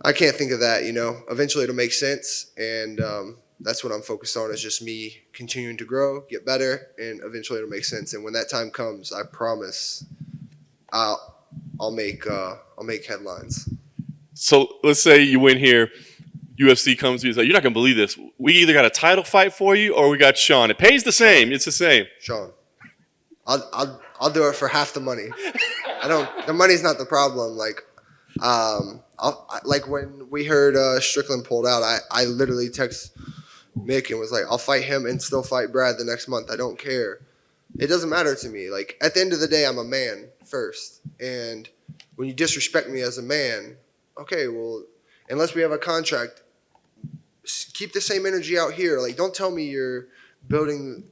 I can't think of that, Eventually it'll make sense, and that's what I'm focused on, is just me continuing to grow, get better, and eventually it'll make sense. And when that time comes, I promise I'll make headlines. So let's say you win here, UFC comes to you and says, you're not going to believe this. We either got a title fight for you or we got Sean. It pays the same. It's the same. Sean, I'll do it for half the money. The money's not the problem. Like, like when we heard Strickland pulled out, I literally text Mick and was like, I'll fight him and still fight Brad the next month. I don't care. It doesn't matter to me. Like, at the end of the day, I'm a man first. And when you disrespect me as a man, okay, well, unless we have a contract, keep the same energy out here. Like, don't tell me you're building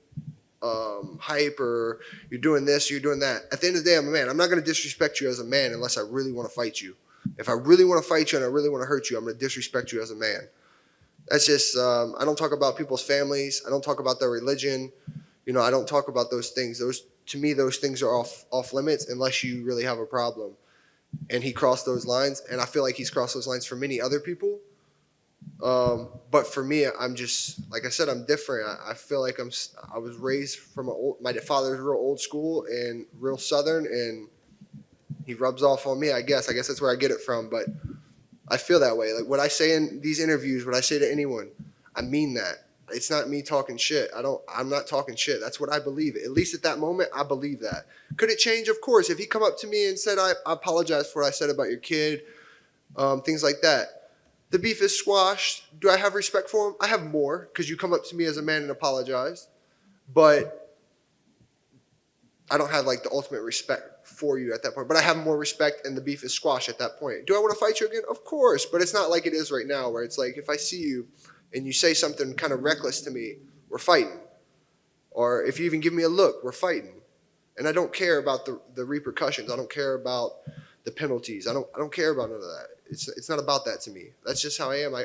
hype or you're doing this, you're doing that. At the end of the day, I'm a man. I'm not going to disrespect you as a man unless I really want to fight you. If I really want to fight you and I really want to hurt you, I'm going to disrespect you as a man. That's just, I don't talk about people's families. I don't talk about their religion. I don't talk about those things. To me, those things are off limits unless you really have a problem. And he crossed those lines, and I feel like he's crossed those lines for many other people. But for me, I'm just, like I said, I'm different. I feel like I was raised from my father's real old school and real Southern, and he rubs off on me, I guess. I guess that's where I get it from, but I feel that way. Like, what I say in these interviews, what I say to anyone, I mean that. It's not me talking shit. I'm not talking shit. That's what I believe. At least at that moment, I believe that. Could it change? Of course. If he come up to me and said, I apologize for what I said about your kid, things like that. The beef is squashed. Do I have respect for him? I have more, because you come up to me as a man and apologize. But I don't have like the ultimate respect for you at that point. But I have more respect, and the beef is squashed at that point. Do I want to fight you again? Of course. But it's not like it is right now, where it's like, if I see you and you say something kind of reckless to me, we're fighting. Or if you even give me a look, we're fighting. And I don't care about the repercussions. I don't care about the penalties. I don't care about none of that. It's not about that to me. That's just how I am. I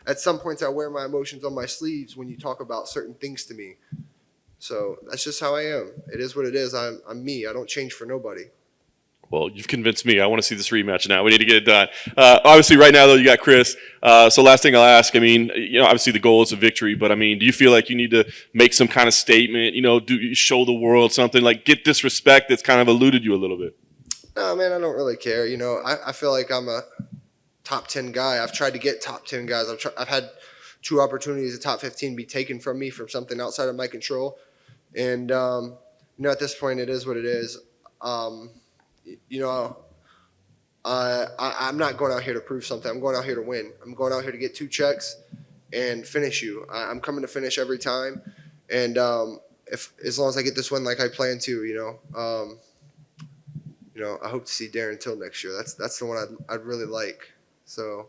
at some points I wear my emotions on my sleeves when you talk about certain things to me. So that's just how I am. It is what it is. I'm me. I don't change for nobody. Well, you've convinced me. I want to see this rematch now. We need to get it done. Obviously, right now, though, you got Chris. So last thing I'll ask, I mean, obviously the goal is a victory, but, I mean, do you feel like you need to make some kind of statement, show the world something, like get this respect that's kind of eluded you a little bit? No, man, I don't really care. I feel like I'm a top 10 guy. I've tried to get top 10 guys. I've had 2 opportunities at top 15 be taken from me from something outside of my control. And at this point, it is what it is. I'm not going out here to prove something. I'm going out here to win. I'm going out here to get 2 checks and finish you. I'm coming to finish every time. And as long as I get this win like I plan to, I hope to see Darien Till next year. That's the one I'd really like. So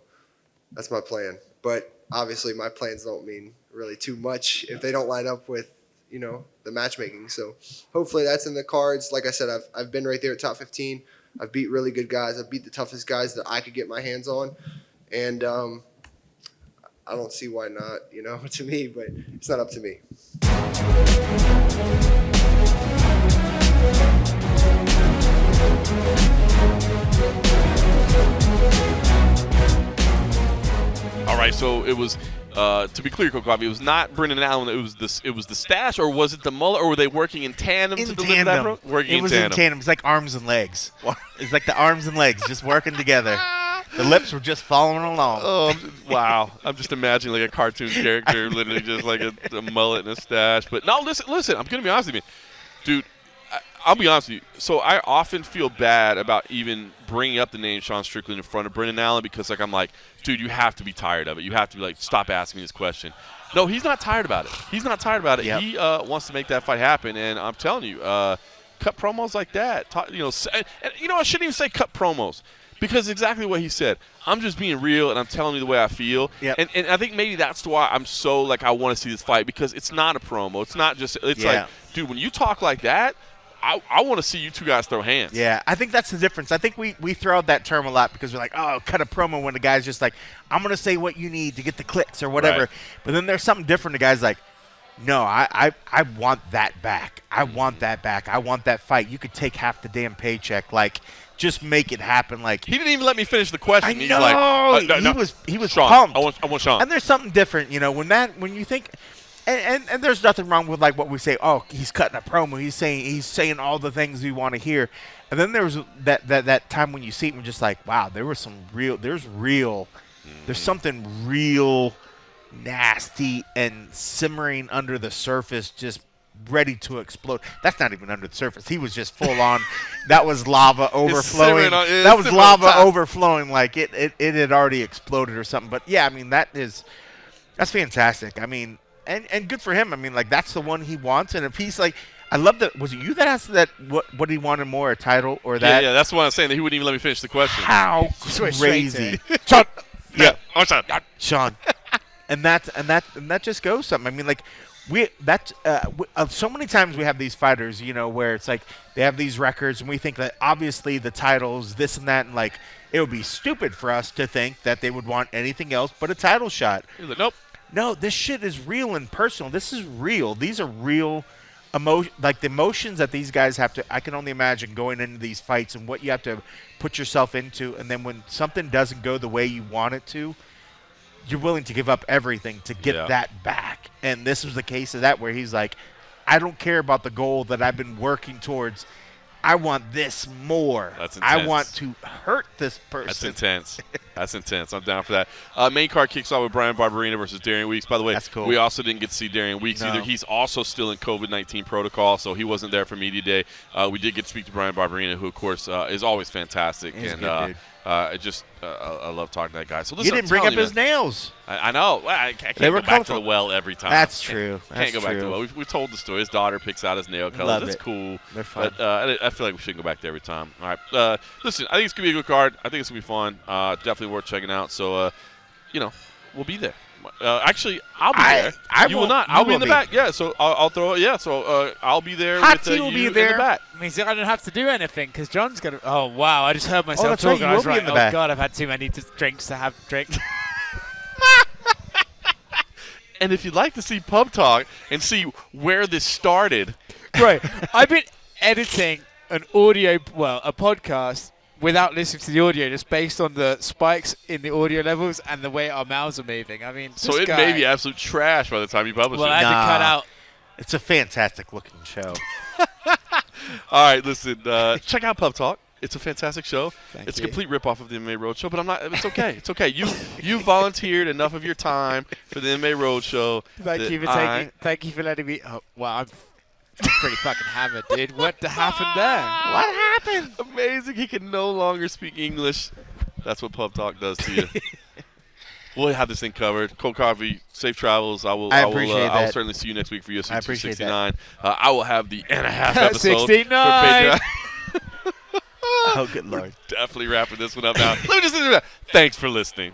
that's my plan. But obviously my plans don't mean really too much if they don't line up with, the matchmaking. So hopefully that's in the cards. Like I said, I've been right there at top 15. I've beat really good guys. I've beat the toughest guys that I could get my hands on. And I don't see why not, to me, but it's not up to me. All right, so it was to be clear, Coach Coffee, it was not Brendan Allen. It was the stash, or was it the mullet, or were they working in tandem to deliver that? Working it was in tandem. It's like arms and legs. It's like the arms and legs just working together. The lips were just following along. Oh, wow. I'm just imagining like a cartoon character, literally just like a mullet and a stash. But no, listen, I'm going to be honest with you. Dude, I'll be honest with you. So I often feel bad about even bringing up the name Sean Strickland in front of Brendan Allen because, I'm like, dude, you have to be tired of it. You have to be like, stop asking me this question. No, he's not tired about it. He's not tired about it. Yep. He wants to make that fight happen. And I'm telling you, cut promos like that. I shouldn't even say cut promos. Because exactly what he said. I'm just being real, and I'm telling you the way I feel. Yep. And I think maybe that's why I'm so, I want to see this fight. Because it's not a promo. It's not just – it's like, dude, when you talk like that, I want to see you two guys throw hands. Yeah, I think that's the difference. I think we throw out that term a lot because we're like, oh, cut a promo when the guy's just like, I'm going to say what you need to get the clicks or whatever. Right. But then there's something different. The guy's like, no, I want that back. I want that back. I want that fight. You could take half the damn paycheck. Just make it happen. He didn't even let me finish the question. I He's know. like, no. He was Sean, pumped. I want Sean. And there's something different, when you think, and there's nothing wrong with what we say. Oh, he's cutting a promo. He's saying all the things we want to hear. And then there was that time when you see it, and you're just like, wow, there's something real nasty and simmering under the surface, just ready to explode. That's not even under the surface. He was just full on. That was lava overflowing. That was lava overflowing. It had already exploded or something. But yeah, I mean that's fantastic. I mean, and good for him. I mean, that's the one he wants. And if he's I love that. Was it you that asked that what he wanted more, a title or that? Yeah, that's what I'm saying. That he wouldn't even let me finish the question. How crazy, Sean. Yeah, Sean. Sean. And that just goes something. I mean, so many times we have these fighters, where it's like they have these records, and we think that obviously the titles, this and that, and it would be stupid for us to think that they would want anything else but a title shot. He's like, nope. No, this shit is real and personal. This is real. These are real emotion, the emotions that these guys have to. I can only imagine going into these fights and what you have to put yourself into, and then when something doesn't go the way you want it to, you're willing to give up everything to get that back. And this was the case of that, where he's like, I don't care about the goal that I've been working towards. I want this more. That's intense. I want to hurt this person. That's intense. That's intense. I'm down for that. Main card kicks off with Brian Barbarina versus Darien Weeks. By the way, that's cool. We also didn't get to see Darien Weeks either. He's also still in COVID-19 protocol, so he wasn't there for media day. We did get to speak to Brian Barbarina, who, of course, is always fantastic. He's and good, dude. I love talking to that guy. So listen, you didn't bring up his nails. I know. I can't go back to the well every time. That's true. Can't go back to the well. We've told the story. His daughter picks out his nail colors. That's cool. They're fun. But I feel like we shouldn't go back there every time. All right. Listen, I think it's going to be a good card. I think it's going to be fun. Definitely worth checking out. So, we'll be there. Actually, I'll be there. You will not. I'll be in the back. Yeah, so I'll throw it. Yeah, so I'll be there with you will be in there. the back. Means I don't have to do anything because John's going to. Oh, wow. I just heard myself that's talking. right, I was you will be right. in the back. Oh, God, I've had too many drinks to have drinks. And if you'd like to see Pub Talk and see where this started. Right. I've been editing a podcast without listening to the audio, just based on the spikes in the audio levels and the way our mouths are moving. I mean, so it may be absolute trash by the time you publish it. I had to cut out. It's a fantastic looking show. All right, listen. Check out Pub Talk. It's a fantastic show. It's a you. complete ripoff of the MMA Roadshow, but I'm not. It's okay. It's okay. You volunteered enough of your time for the MMA Roadshow. Thank you for letting me. Oh, wow, I'm pretty fucking hammered, dude. What happened there? What happened? Amazing. He can no longer speak English. That's what Pub Talk does to you. We'll have this thing covered. Cold coffee, safe travels. I will that. certainly see you next week for UFC I appreciate 269. I will have the and a half episode. 69. Oh, good Lord. Definitely wrapping this one up now. Let me just do that. Thanks for listening.